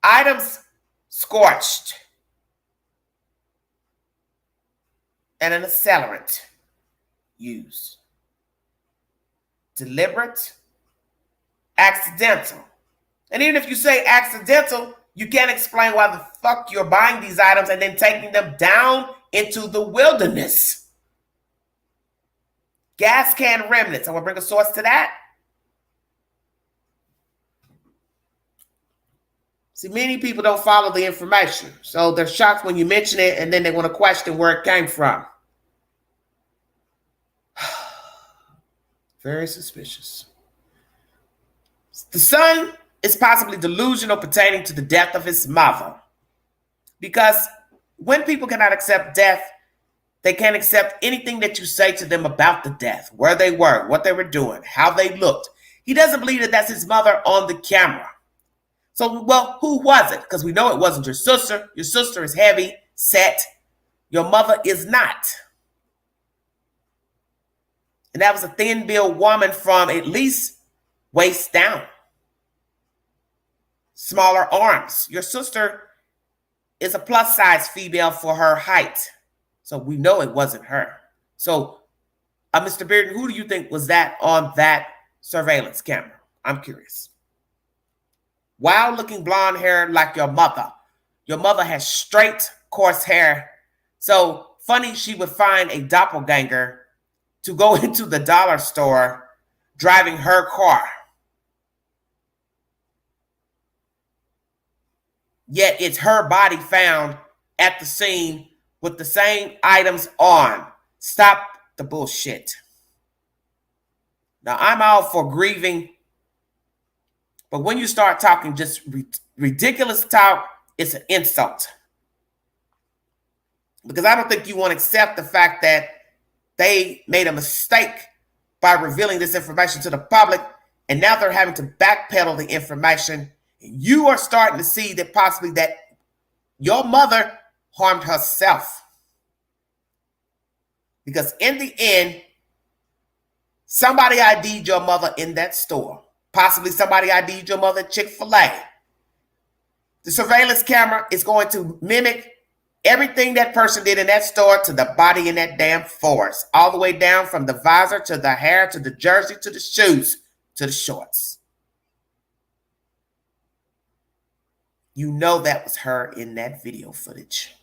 S1: Items scorched. And an accelerant used. Deliberate, accidental. And even if you say accidental, you can't explain why the fuck you're buying these items and then taking them down into the wilderness. Gas can remnants. I'm going to bring a source to that. See, many people don't follow the information. So they're shocked when you mention it and then they want to question where it came from. Very suspicious. The son is possibly delusional pertaining to the death of his mother. Because when people cannot accept death, they can't accept anything that you say to them about the death, where they were, what they were doing, how they looked. He doesn't believe that that's his mother on the camera. So, well, who was it? Because we know it wasn't your sister. Your sister is heavy set. Your mother is not. And that was a thin-built woman from at least waist down. Smaller arms. Your sister is a plus-size female for her height. So we know it wasn't her. So, Mr. Bearden, who do you think was that on that surveillance camera? I'm curious. Wild looking blonde hair like your mother. Your mother has straight, coarse hair. So funny she would find a doppelganger to go into the dollar store driving her car. Yet it's her body found at the scene with the same items on. Stop the bullshit. Now, I'm all for grieving, but when you start talking just ridiculous talk, it's an insult. Because I don't think you want to accept the fact that they made a mistake by revealing this information to the public, and now they're having to backpedal the information. You are starting to see that possibly that your mother harmed herself. Because in the end, somebody ID'd your mother in that store. Possibly somebody ID'd your mother at Chick-fil-A. The surveillance camera is going to mimic everything that person did in that store to the body in that damn forest. All the way down from the visor to the hair to the jersey to the shoes to the shorts. You know that was her in that video footage.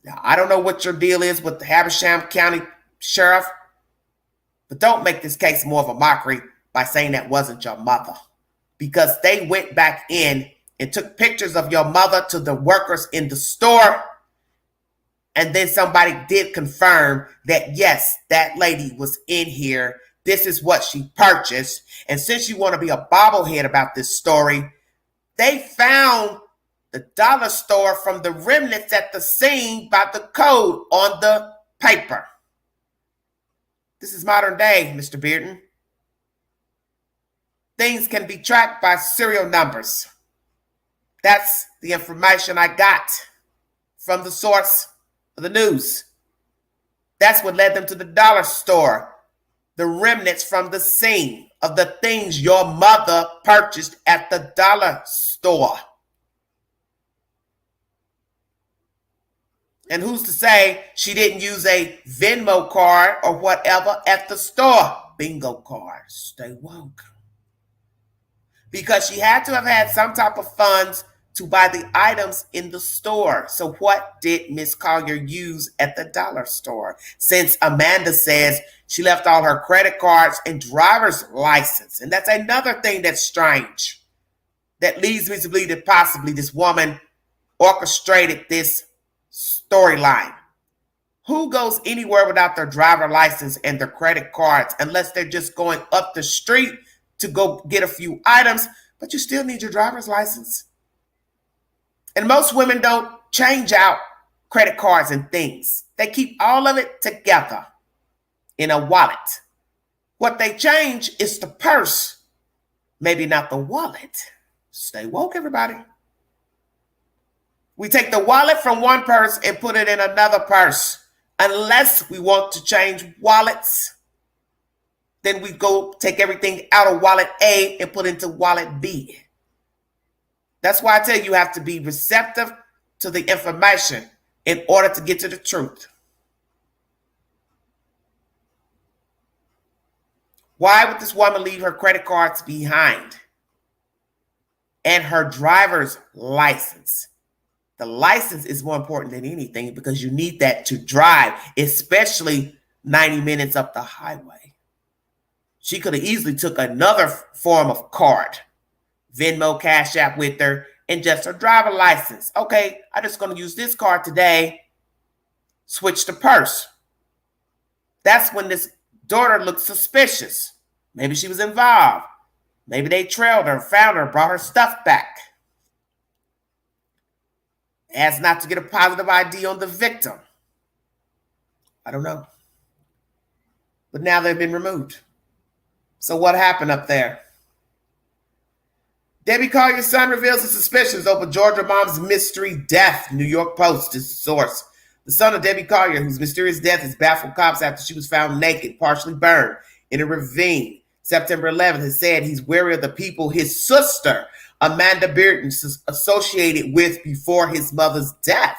S1: Now, I don't know what your deal is with the Habersham County Sheriff, but don't make this case more of a mockery by saying that wasn't your mother. Because they went back in and took pictures of your mother to the workers in the store. And then somebody did confirm that, yes, that lady was in here. This is what she purchased. And since you want to be a bobblehead about this story, they found the dollar store from the remnants at the scene by the code on the paper. This is modern day, Mr. Bearden. Things can be tracked by serial numbers. That's the information I got from the source of the news. That's what led them to the dollar store. The remnants from the scene of the things your mother purchased at the dollar store. And who's to say she didn't use a Venmo card or whatever at the store? Bingo card. Stay woke. Because she had to have had some type of funds to buy the items in the store. So what did Miss Collier use at the dollar store? Since Amanda says she left all her credit cards and driver's license. And that's another thing that's strange. That leads me to believe that possibly this woman orchestrated this storyline. Who goes anywhere without their driver license and their credit cards unless they're just going up the street to go get a few items, but you still need your driver's license. And most women don't change out credit cards and things. They keep all of it together in a wallet. What they change is the purse, maybe not the wallet. Stay woke, everybody. We take the wallet from one purse and put it in another purse. Unless we want to change wallets, then we go take everything out of wallet A and put into wallet B. That's why I tell you have to be receptive to the information in order to get to the truth. Why would this woman leave her credit cards behind? And her driver's license. The license is more important than anything because you need that to drive, especially 90 minutes up the highway. She could have easily took another form of card, Venmo, Cash App with her, and just her driver license. Okay, I'm just going to use this card today. Switch the purse. That's when this daughter looked suspicious. Maybe she was involved. Maybe they trailed her, found her, brought her stuff back. As not to get a positive ID on the victim. I don't know. But now they've been removed. So what happened up there? Debbie Collier's son reveals his suspicions over Georgia mom's mystery death. New York Post is the source. The son of Debbie Collier, whose mysterious death has baffled cops after she was found naked, partially burned in a ravine September 11th, has said he's wary of the people his sister, Amanda Bearden, associated with before his mother's death.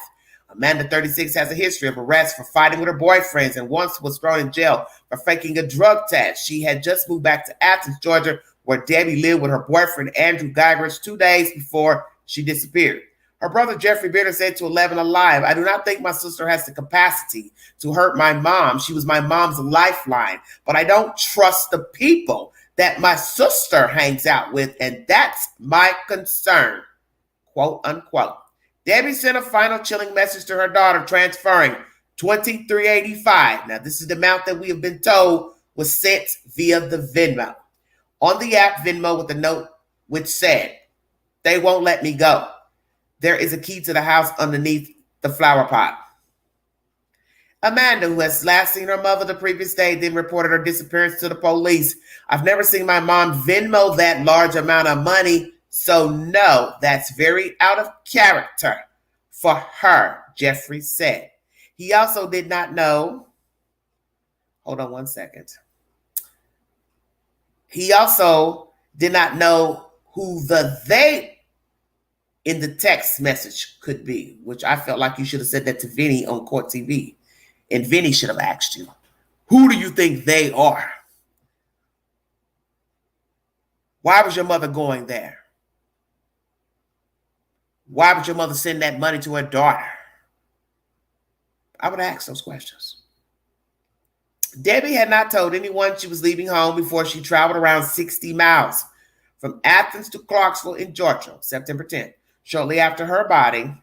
S1: Amanda, 36, has a history of arrests for fighting with her boyfriends and once was thrown in jail for faking a drug test. She had just moved back to Athens, Georgia, where Debbie lived with her boyfriend, Andrew Geigerich, 2 days before she disappeared. Her brother, Jeffrey Bearden, said to 11 Alive, "I do not think my sister has the capacity to hurt my mom. She was my mom's lifeline, but I don't trust the people that my sister hangs out with, and that's my concern," quote unquote. Debbie sent a final chilling message to her daughter, transferring $23.85. Now, this is the amount that we have been told was sent via the Venmo. On the app, Venmo with a note which said, "They won't let me go. There is a key to the house underneath the flower pot." Amanda, who has last seen her mother the previous day, then reported her disappearance to the police. "I've never seen my mom Venmo that large amount of money, so no, that's very out of character for her," Jeffrey said. He also did not know, hold on one second. He also did not know who the they in the text message could be, which I felt like you should have said that to Vinny on Court TV. And Vinny should have asked you, who do you think they are? Why was your mother going there? Why would your mother send that money to her daughter? I would ask those questions. Debbie had not told anyone she was leaving home before she traveled around 60 miles from Athens to Clarksville in Georgia, September 10th. Shortly after her body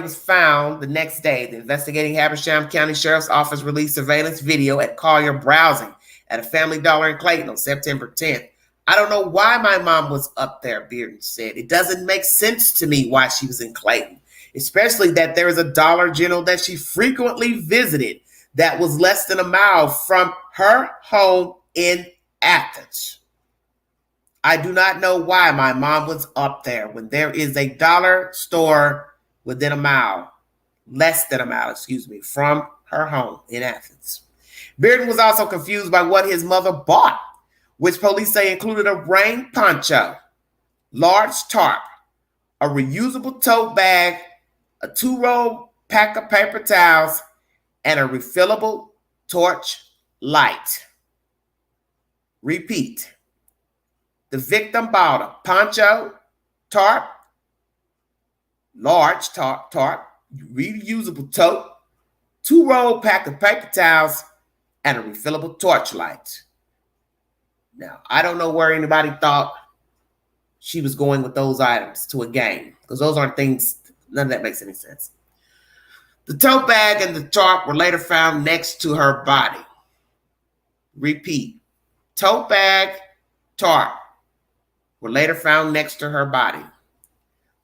S1: was found the next day, the investigating Habersham County Sheriff's Office released surveillance video at Collier browsing at a Family Dollar in Clayton on September 10th. "I don't know why my mom was up there," Bearden said. "It doesn't make sense to me why she was in Clayton, especially that there is a Dollar General that she frequently visited that was less than a mile from her home in Athens. I do not know why my mom was up there when there is a dollar store within a mile, less than a mile, from her home in Athens." Bearden was also confused by what his mother bought, which police say included a rain poncho, large tarp, a reusable tote bag, a 2-roll pack of paper towels, and a refillable torch light. Repeat. The victim bought a poncho, tarp, large tarp, reusable tote, 2-roll pack of paper towels, and a refillable torch light. Now, I don't know where anybody thought she was going with those items to a game, because those aren't things, none of that makes any sense. The tote bag and the tarp were later found next to her body. Repeat. Tote bag, tarp were later found next to her body.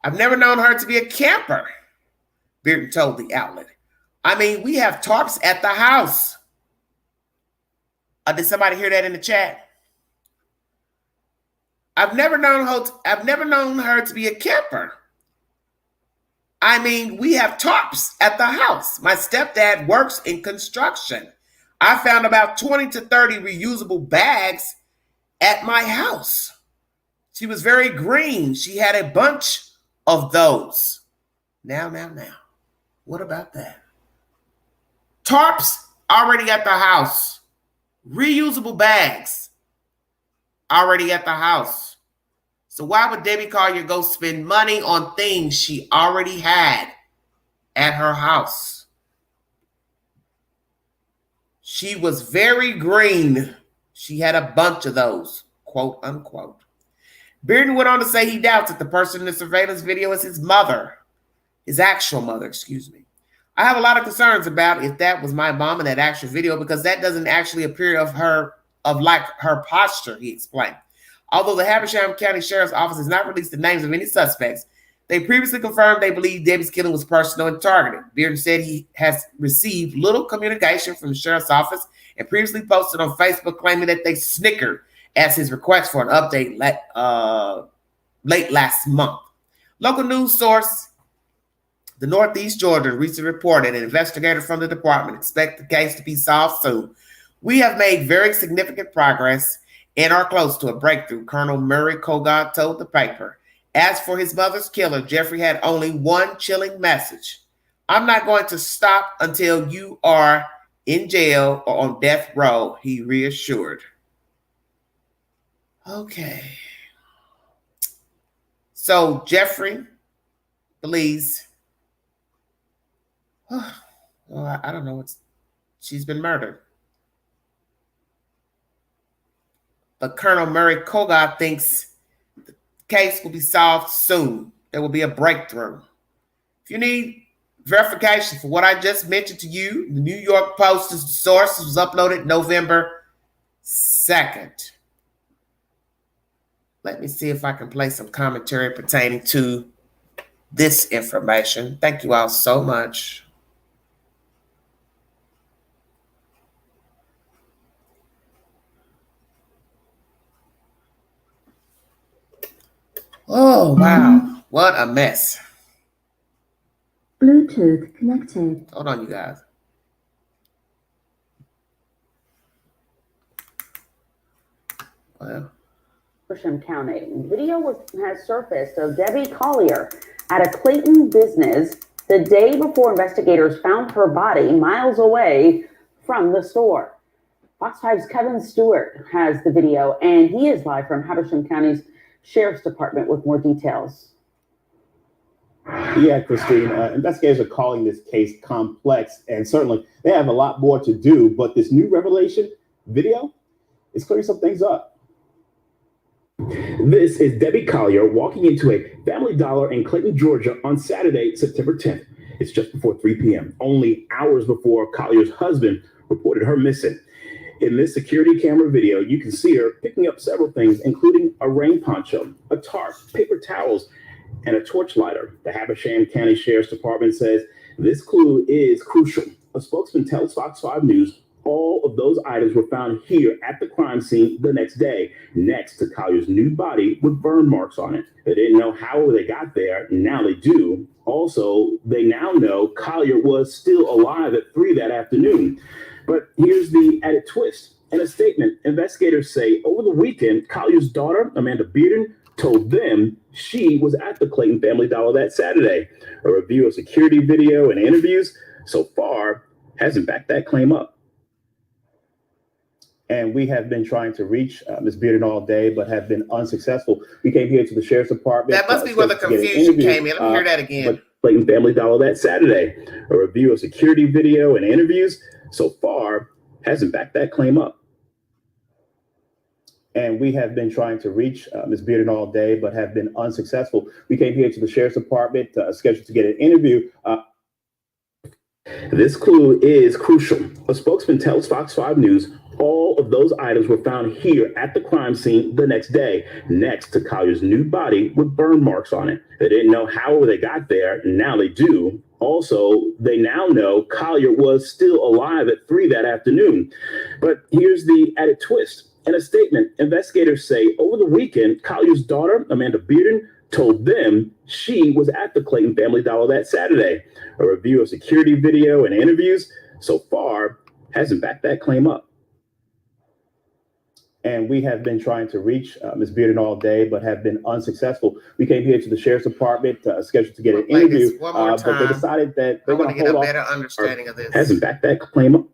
S1: "I've never known her to be a camper," Bearden told the outlet. "I mean, we have tarps at the house." Did somebody hear that in the chat? I've never known her to be a camper. I mean, we have tarps at the house. My stepdad works in construction. I found about 20 to 30 reusable bags at my house. She was very green. She had a bunch of those. Now. What about that? Tarps already at the house. Reusable bags already at the house. So why would Debbie Collier go spend money on things she already had at her house? She was very green. She had a bunch of those, quote unquote. Bearden went on to say he doubts that the person in the surveillance video is his mother, his actual mother, "I have a lot of concerns about if that was my mom in that actual video because that doesn't actually appear of her posture," he explained. Although the Habersham County Sheriff's Office has not released the names of any suspects, they previously confirmed they believe Debbie's killing was personal and targeted. Bearden said he has received little communication from the Sheriff's Office and previously posted on Facebook claiming that they snickered as his request for an update late last month. Local news source, the Northeast Georgia, recently reported an investigator from the department expect the case to be solved soon. We have made very significant progress and are close to a breakthrough, Colonel Murray Kogod told the paper. As for his mother's killer, Jeffrey had only one chilling message. I'm not going to stop until you are in jail or on death row, he reassured. Okay. So Jeffrey believes, well, I don't know, she's been murdered. But Colonel Murray Kogod thinks the case will be solved soon. There will be a breakthrough. If you need verification for what I just mentioned to you, the New York Post is the source. It was uploaded November 2nd. Let me see if I can play some commentary pertaining to this information. Thank you all so much. Oh, wow. What a mess.
S8: Bluetooth connected.
S1: Hold on, you guys. Well.
S9: Habersham County. Video has surfaced of Debbie Collier at a Clayton business the day before investigators found her body miles away from the store. Fox 5's Kevin Stewart has the video, and he is live from Habersham County's Sheriff's Department with more details.
S10: Yeah, Christine, investigators are calling this case complex, and certainly they have a lot more to do, but this new revelation video is clearing some things up. This is Debbie Collier walking into a Family Dollar in Clayton, Georgia on Saturday, September 10th. It's just before 3 p.m., only hours before Collier's husband reported her missing. In this security camera video, you can see her picking up several things, including a rain poncho, a tarp, paper towels, and a torch lighter. The Habersham County Sheriff's Department says this clue is crucial. A spokesman tells Fox 5 News all of those items were found here at the crime scene the next day, next to Collier's nude body with burn marks on it. They didn't know how they got there. Now they do. Also, they now know Collier was still alive at 3 that afternoon. But here's the added twist. In a statement, investigators say over the weekend, Collier's daughter, Amanda Bearden, told them she was at the Clayton Family Dollar that Saturday. A review of security video and interviews so far hasn't backed that claim up. And we have been trying to reach Ms. Bearden all day, but have been unsuccessful. We came here to the Sheriff's Department.
S1: That must be where the confusion came in. Let me hear that again.
S10: Clayton Family Dollar that Saturday. A review of security video and interviews so far hasn't backed that claim up. And we have been trying to reach Ms. Bearden all day, but have been unsuccessful. We came here to the Sheriff's Department scheduled to get an interview. This clue is crucial. A spokesman tells Fox 5 News all of those items were found here at the crime scene the next day, next to Collier's nude body with burn marks on it. They didn't know how they got there. Now they do. Also, they now know Collier was still alive at 3 that afternoon. But here's the added twist. In a statement, investigators say over the weekend, Collier's daughter, Amanda Bearden, told them she was at the Clayton Family Dollar that Saturday. A review of security video and interviews so far hasn't backed that claim up. And we have been trying to reach Ms. Bearden all day, but have been unsuccessful. We came here to the Sheriff's Department scheduled to get an interview, but they decided that they're going to hold off.
S1: Better understanding of this.
S10: Hasn't backed that claim up.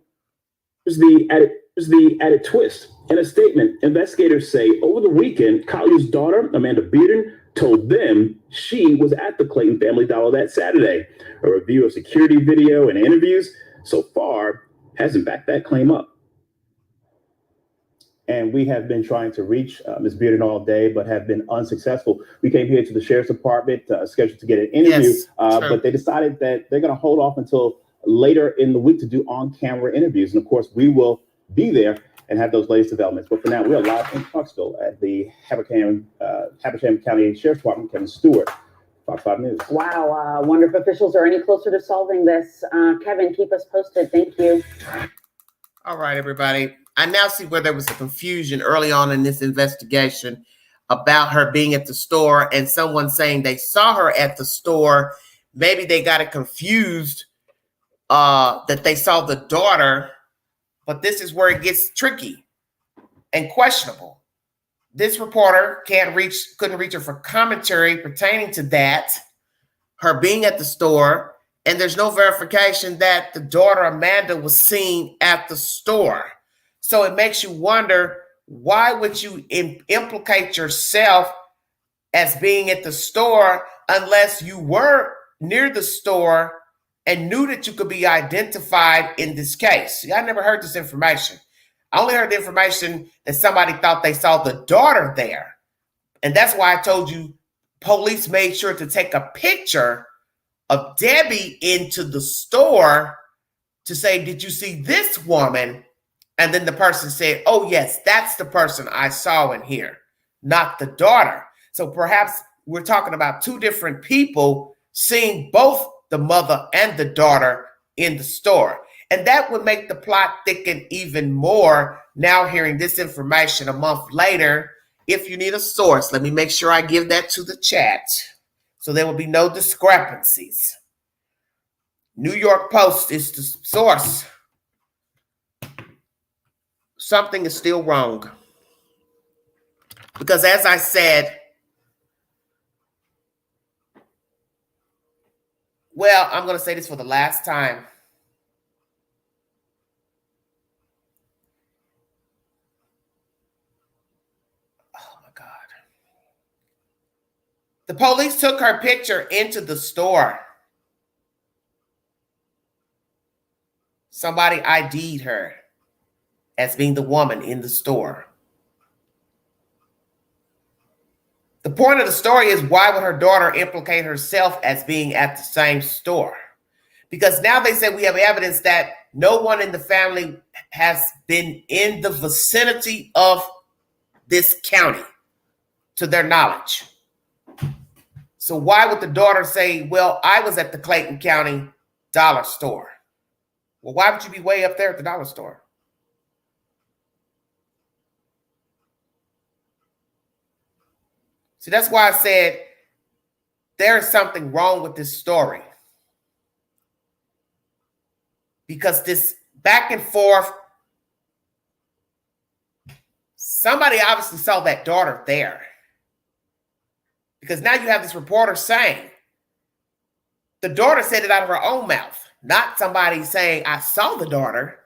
S10: Here's the added twist. In a statement, investigators say over the weekend, Collier's daughter, Amanda Bearden, told them she was at the Clayton Family Dollar that Saturday. A review of security video and interviews so far hasn't backed that claim up. And we have been trying to reach Ms. Bearden all day, but have been unsuccessful. We came here to the Sheriff's Department scheduled to get an interview, but they decided that they're going to hold off until later in the week to do on-camera interviews. And of course, we will be there and have those latest developments. But for now, we are live in Clarksville at the Habersham County Sheriff's Department. Kevin Stewart, Fox 5 News.
S9: Wow, I wonder if officials are any closer to solving this. Kevin, keep us posted. Thank you.
S1: All right, everybody. I now see where there was a confusion early on in this investigation about her being at the store and someone saying they saw her at the store. Maybe they got it confused that they saw the daughter, but this is where it gets tricky and questionable. This reporter couldn't reach her for commentary pertaining to that, her being at the store, and there's no verification that the daughter Amanda was seen at the store. So it makes you wonder, why would you implicate yourself as being at the store unless you were near the store and knew that you could be identified in this case? See, I never heard this information. I only heard the information that somebody thought they saw the daughter there. And that's why I told you police made sure to take a picture of Debbie into the store to say, did you see this woman? And then the person said, oh, yes, that's the person I saw in here, not the daughter. So perhaps we're talking about two different people seeing both the mother and the daughter in the store. And that would make the plot thicken even more now hearing this information a month later. If you need a source, let me make sure I give that to the chat so there will be no discrepancies. New York Post is the source. Something is still wrong. Because as I said, well, I'm going to say this for the last time. Oh my God. The police took her picture into the store. Somebody ID'd her as being the woman in the store. The point of the story is, why would her daughter implicate herself as being at the same store? Because now they say we have evidence that no one in the family has been in the vicinity of this county to their knowledge. So why would the daughter say, well, I was at the Clayton County dollar store? Well, why would you be way up there at the dollar store? See, that's why I said there's something wrong with this story. Because this back and forth, somebody obviously saw that daughter there. Because now you have this reporter saying, the daughter said it out of her own mouth, not somebody saying, I saw the daughter.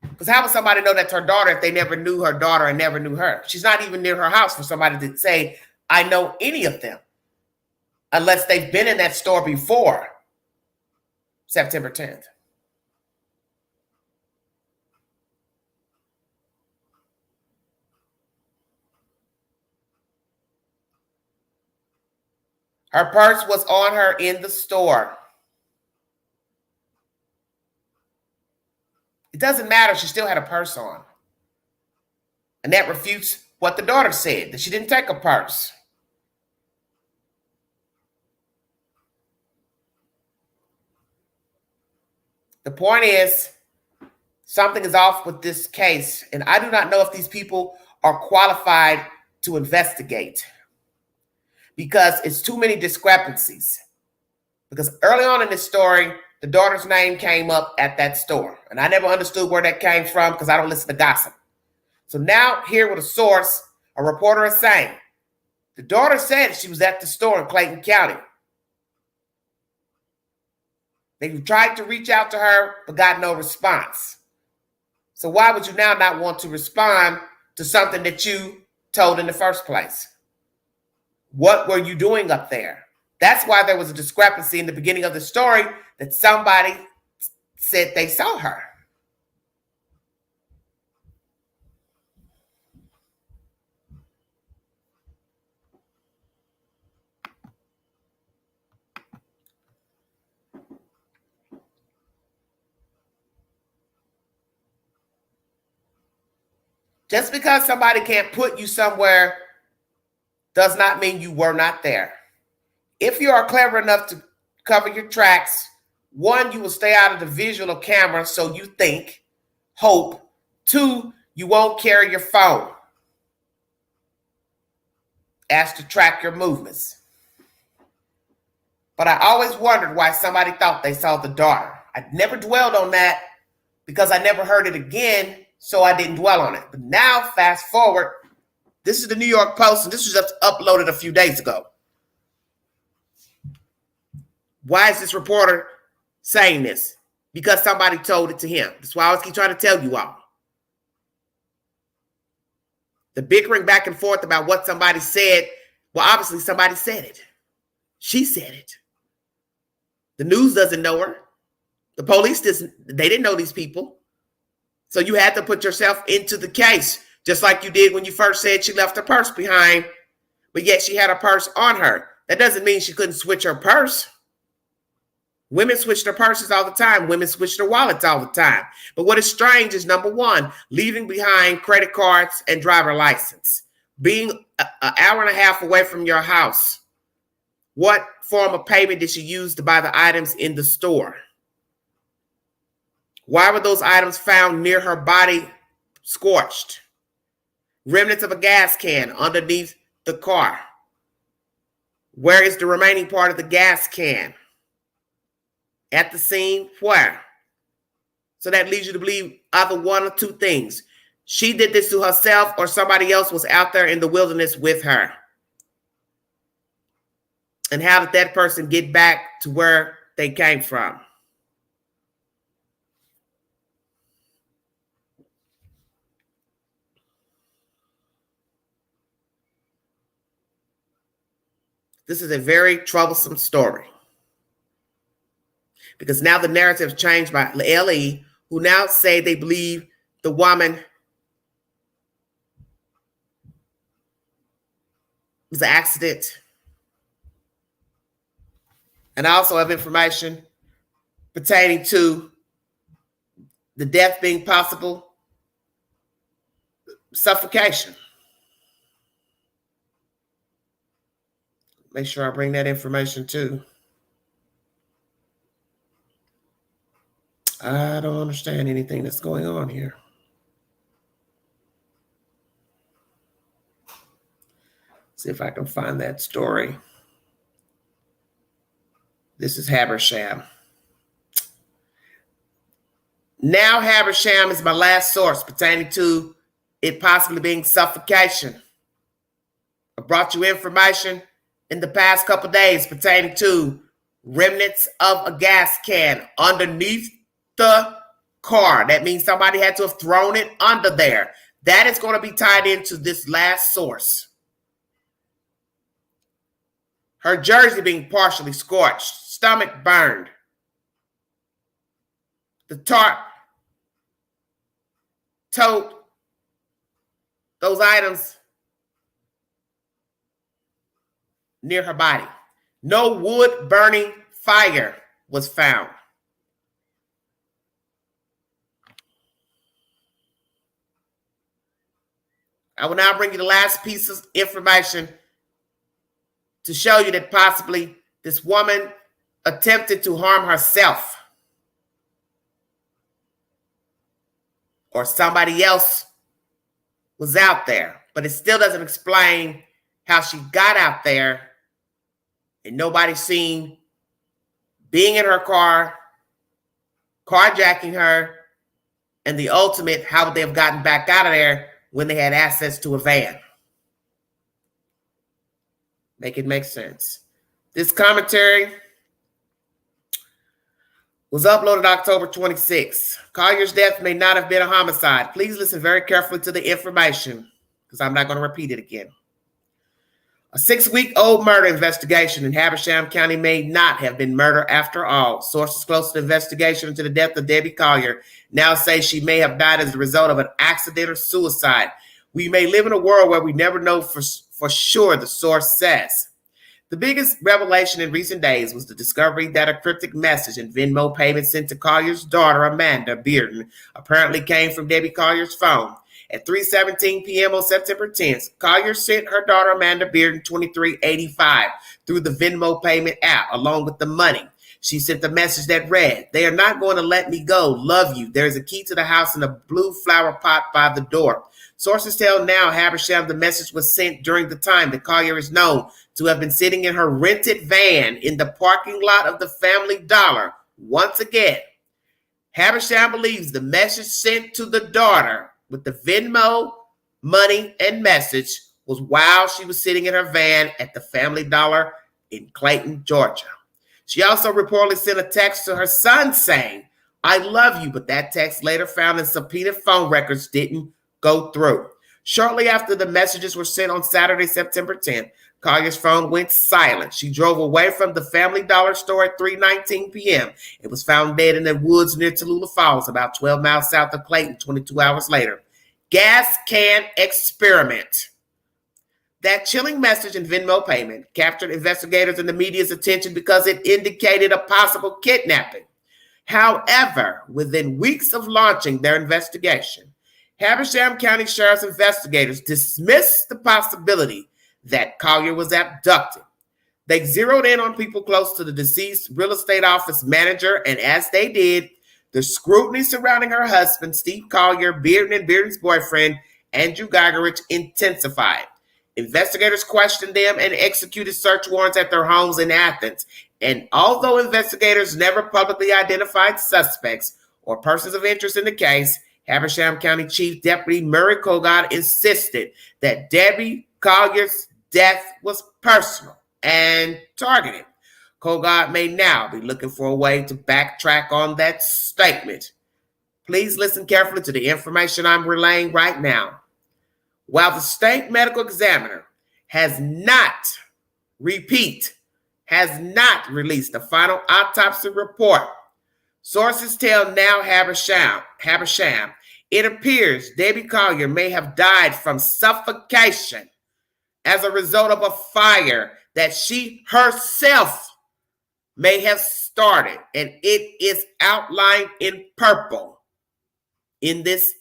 S1: Because how would somebody know that's her daughter if they never knew her daughter and never knew her? She's not even near her house for somebody to say, I know any of them, unless they've been in that store before September 10th. Her purse was on her in the store. It doesn't matter. She still had a purse on. And that refutes what the daughter said, that she didn't take a purse. The point is, something is off with this case, and I do not know if these people are qualified to investigate because it's too many discrepancies. Because early on in this story, the daughter's name came up at that store, and I never understood where that came from because I don't listen to gossip. So now here with a source, a reporter is saying, the daughter said she was at the store in Clayton County. They tried to reach out to her, but got no response. So why would you now not want to respond to something that you told in the first place? What were you doing up there? That's why there was a discrepancy in the beginning of the story that somebody said they saw her. Just because somebody can't put you somewhere does not mean you were not there. If you are clever enough to cover your tracks, one, you will stay out of the visual of camera, so you think, hope. 2, you won't carry your phone. Asked to track your movements. But I always wondered why somebody thought they saw the daughter. I never dwelled on that because I never heard it again, so I didn't dwell on it. But now, fast forward, this is the New York Post, and this was just uploaded a few days ago. Why is this reporter saying this? Because somebody told it to him. That's why I always keep trying to tell you all. The bickering back and forth about what somebody said, well, obviously somebody said it. She said it. The news doesn't know her. The police they didn't know these people. So you had to put yourself into the case, just like you did when you first said she left her purse behind, but yet she had a purse on her. That doesn't mean she couldn't switch her purse. Women switch their purses all the time. Women switch their wallets all the time. But what is strange is, number one, leaving behind credit cards and driver license. Being an hour and a half away from your house. What form of payment did she use to buy the items in the store? Why were those items found near her body scorched? Remnants of a gas can underneath the car. Where is the remaining part of the gas can? At the scene, where? So that leads you to believe either one or two things. She did this to herself, or somebody else was out there in the wilderness with her. And how did that person get back to where they came from? This is a very troublesome story. Because now the narrative changed by LE, who now say they believe the woman was an accident. And I also have information pertaining to the death being possible, suffocation. Make sure I bring that information too. I don't understand anything that's going on here. See if I can find that story. This is Habersham. Now Habersham is my last source pertaining to it possibly being suffocation. I brought you information in the past couple of days pertaining to remnants of a gas can underneath the car. That means somebody had to have thrown it under there. That is going to be tied into this last source. Her jersey being partially scorched, stomach burned. The tarp tote those items near her body. No wood burning fire was found. I will now bring you the last piece of information to show you that possibly this woman attempted to harm herself. Or somebody else was out there. But it still doesn't explain how she got out there and nobody seen being in her car, carjacking her, and the ultimate, how would they have gotten back out of there when they had access to a van? Make it make sense. This commentary was uploaded October 26. Collier's death may not have been a homicide. Please listen very carefully to the information because I'm not going to repeat it again. A 6-week-old murder investigation in Habersham County may not have been murder after all. Sources close to the investigation into the death of Debbie Collier now say she may have died as a result of an accident or suicide. We may live in a world where we never know for sure, the source says. The biggest revelation in recent days was the discovery that a cryptic message and Venmo payment sent to Collier's daughter, Amanda Bearden, apparently came from Debbie Collier's phone. At 3:17 p.m. on September 10th, Collier sent her daughter, Amanda Bearden, $23.85 through the Venmo payment app, along with the money. She sent a message that read, "They are not going to let me go. Love you. There's a key to the house in a blue flower pot by the door." Sources tell Now Habersham the message was sent during the time that Collier is known to have been sitting in her rented van in the parking lot of the Family Dollar. Once again, Habersham believes the message sent to the daughter with the Venmo, money, and message was while she was sitting in her van at the Family Dollar in Clayton, Georgia. She also reportedly sent a text to her son saying, "I love you," but that text later found in subpoenaed phone records didn't go through. Shortly after the messages were sent on Saturday, September 10th, Collier's phone went silent. She drove away from the Family Dollar store at 3:19 p.m. It was found dead in the woods near Tallulah Falls, about 12 miles south of Clayton, 22 hours later. Gas can experiment. That chilling message and Venmo payment captured investigators and the media's attention because it indicated a possible kidnapping. However, within weeks of launching their investigation, Habersham County Sheriff's investigators dismissed the possibility that Collier was abducted. They zeroed in on people close to the deceased real estate office manager, and as they did, the scrutiny surrounding her husband, Steve Collier, Bearden, and Bearden's boyfriend, Andrew Geigerich, intensified. Investigators questioned them and executed search warrants at their homes in Athens. And although investigators never publicly identified suspects or persons of interest in the case, Habersham County Chief Deputy Murray Kogod insisted that Debbie Collier's death was personal and targeted. Kogod may now be looking for a way to backtrack on that statement. Please listen carefully to the information I'm relaying right now. While the state medical examiner has not released the final autopsy report, sources tell Now Habersham it appears Debbie Collier may have died from suffocation as a result of a fire that she herself may have started, and it is outlined in purple in this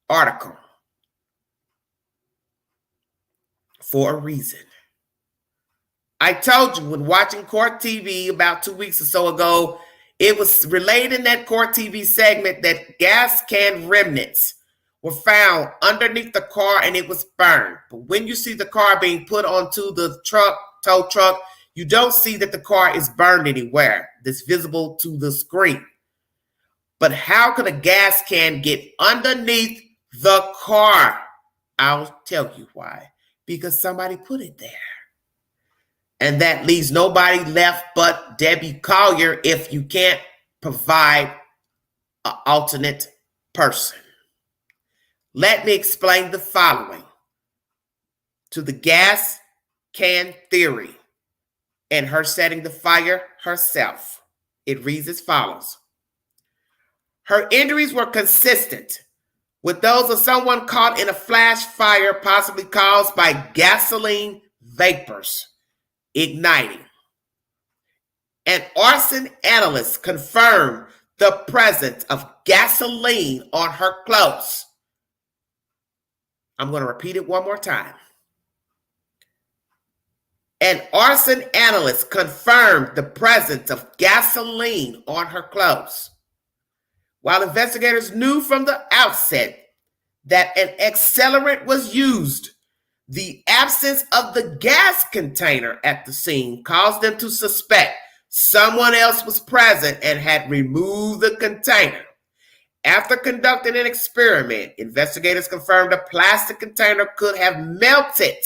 S1: article for a reason. I told you when watching Court TV about 2 weeks or so ago, it was relayed in that Court TV segment that gas can remnants were found underneath the car and it was burned. But when you see the car being put onto the tow truck, you don't see that the car is burned anywhere that's visible to the screen. But how could a gas can get underneath the car? I'll tell you why. Because somebody put it there. And that leaves nobody left but Debbie Collier if you can't provide an alternate person. Let me explain the following to the gas can theory and her setting the fire herself. It reads as follows. Her injuries were consistent with those of someone caught in a flash fire possibly caused by gasoline vapors igniting. An arson analyst confirmed the presence of gasoline on her clothes. I'm going to repeat it one more time. An arson analyst confirmed the presence of gasoline on her clothes. While investigators knew from the outset that an accelerant was used, the absence of the gas container at the scene caused them to suspect someone else was present and had removed the container. After conducting an experiment, investigators confirmed a plastic container could have melted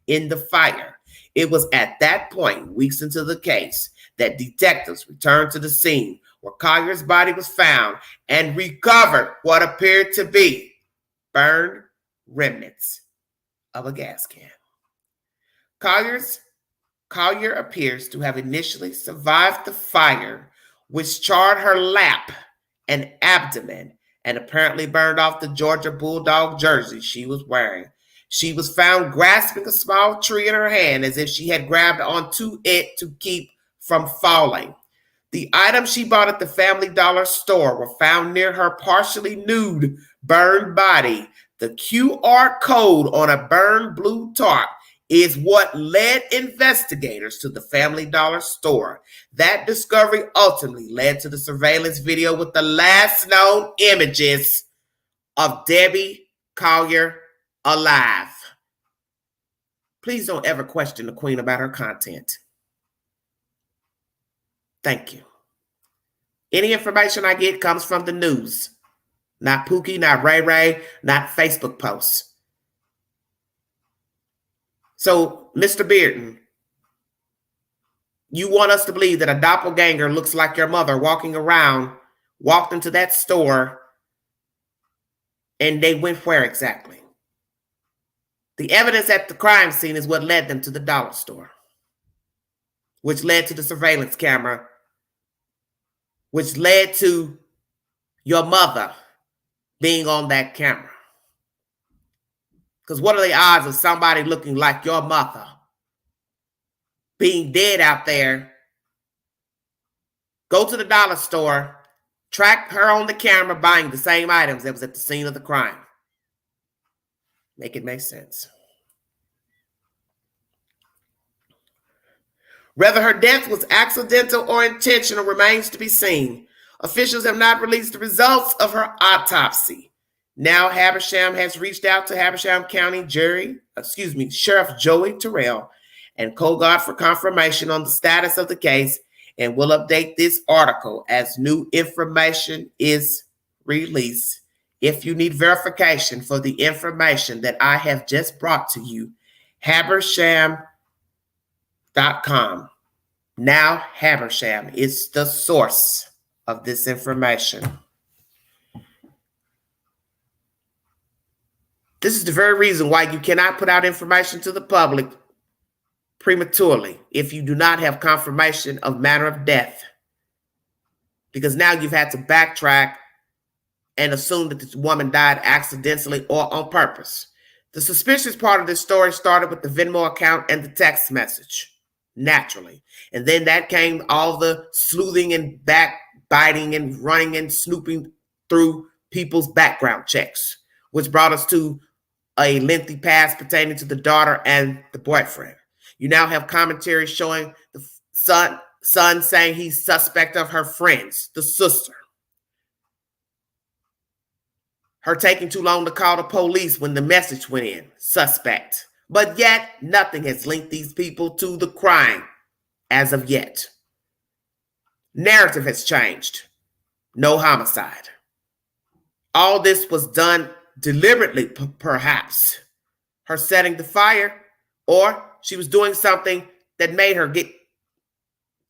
S1: in the fire. It was at that point, weeks into the case, that detectives returned to the scene where Collier's body was found and recovered what appeared to be burned remnants of a gas can. Collier appears to have initially survived the fire, which charred her lap and abdomen and apparently burned off the Georgia Bulldog jersey she was wearing. She was found grasping a small tree in her hand as if she had grabbed onto it to keep from falling. The items she bought at the Family Dollar store were found near her partially nude, burned body. The QR code on a burned blue tarp is what led investigators to the Family Dollar store. That discovery ultimately led to the surveillance video with the last known images of Debbie Collier alive. Please don't ever question the Queen about her content. Thank you. Any information I get comes from the news. Not Pookie, not Ray Ray, not Facebook posts. So, Mr. Bearden, you want us to believe that a doppelganger looks like your mother walking around, walked into that store, and they went where exactly? The evidence at the crime scene is what led them to the dollar store, which led to the surveillance camera, which led to your mother being on that camera. Because what are the odds of somebody looking like your mother being dead out there? Go to the dollar store, track her on the camera buying the same items that was at the scene of the crime. Make it make sense. Whether her death was accidental or intentional remains to be seen. Officials have not released the results of her autopsy. Now Habersham has reached out to Habersham County Sheriff Joey Terrell and Collier for confirmation on the status of the case, and will update this article as new information is released. If you need verification for the information that I have just brought to you, Habersham.com. Now Habersham is the source of this information. This is the very reason why you cannot put out information to the public prematurely if you do not have confirmation of manner of death. Because now you've had to backtrack and assume that this woman died accidentally or on purpose. The suspicious part of this story started with the Venmo account and the text message, naturally. And then that came all the sleuthing and backbiting and running and snooping through people's background checks, which brought us to a lengthy past pertaining to the daughter and the boyfriend. You now have commentary showing the son saying he's suspect of her friends, the sister. Her taking too long to call the police when the message went in, suspect. But yet, nothing has linked these people to the crime as of yet. Narrative has changed. No homicide. All this was done deliberately, perhaps. Her setting the fire, or she was doing something that made her get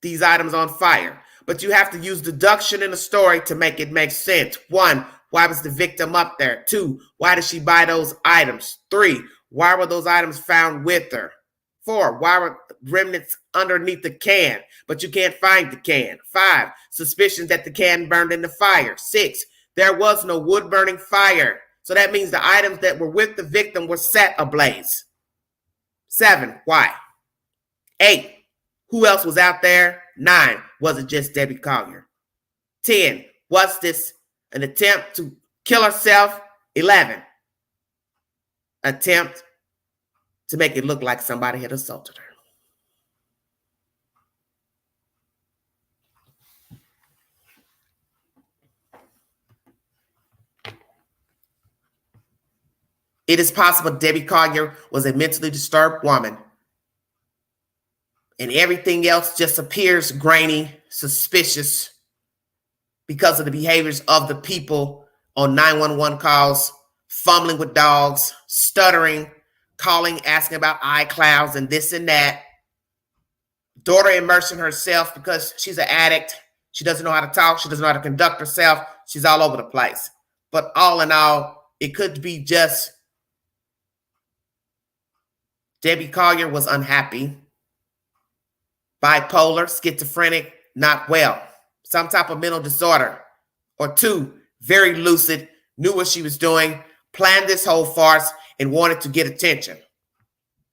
S1: these items on fire. But you have to use deduction in a story to make it make sense. 1, why was the victim up there? 2, why did she buy those items? 3, why were those items found with her? 4, why were remnants underneath the can, but you can't find the can? 5, suspicions that the can burned in the fire. 6, there was no wood burning fire. So that means the items that were with the victim were set ablaze. 7, why? 8, who else was out there? 9, was it just Debbie Collier? 10, was this an attempt to kill herself? 11, attempt to make it look like somebody had assaulted her. It is possible Debbie Collier was a mentally disturbed woman, and everything else just appears grainy, suspicious, because of the behaviors of the people on 911 calls, fumbling with dogs, stuttering, calling, asking about iClouds and this and that. Daughter immersing herself because she's an addict. She doesn't know how to talk. She doesn't know how to conduct herself. She's all over the place. But all in all, it could be just Debbie Collier was unhappy, bipolar, schizophrenic, not well, some type of mental disorder. Or 2, very lucid, knew what she was doing, planned this whole farce, and wanted to get attention.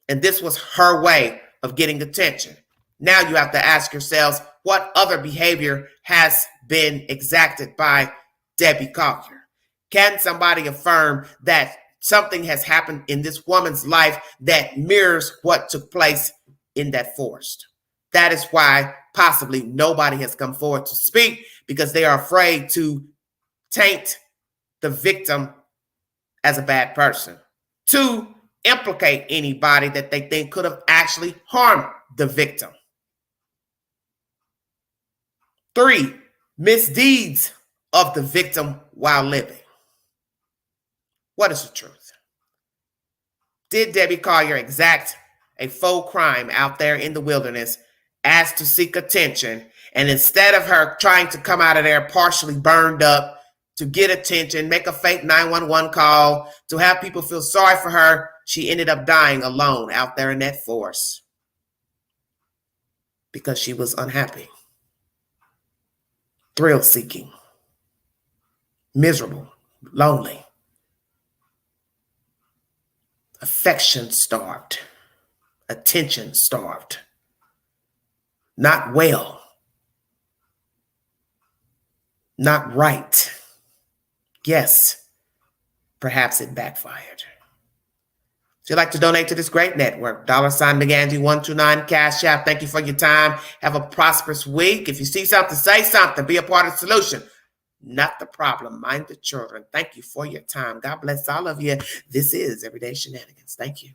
S1: And this was her way of getting attention. Now you have to ask yourselves, what other behavior has been exacted by Debbie Collier? Can somebody affirm that Something has happened in this woman's life that mirrors what took place in that forest. That is why possibly nobody has come forward to speak, because they are afraid to taint the victim as a bad person, to implicate anybody that they think could have actually harmed the victim. 3, misdeeds of the victim while living. What is the truth? Did Debbie Collier exact a faux crime out there in the wilderness, asked to seek attention, and instead of her trying to come out of there partially burned up to get attention, make a fake 911 call, to have people feel sorry for her, she ended up dying alone out there in that forest because she was unhappy, thrill-seeking, miserable, lonely, affection-starved, attention-starved, not well, not right. Yes, perhaps it backfired. If you'd like to donate to this great network, $McGandy129 Cash App. Thank you for your time. Have a prosperous week. If you see something, say something. Be a part of the solution, not the problem. Mind the children. Thank you for your time. God bless all of you. This is Everyday Shenanigans. Thank you.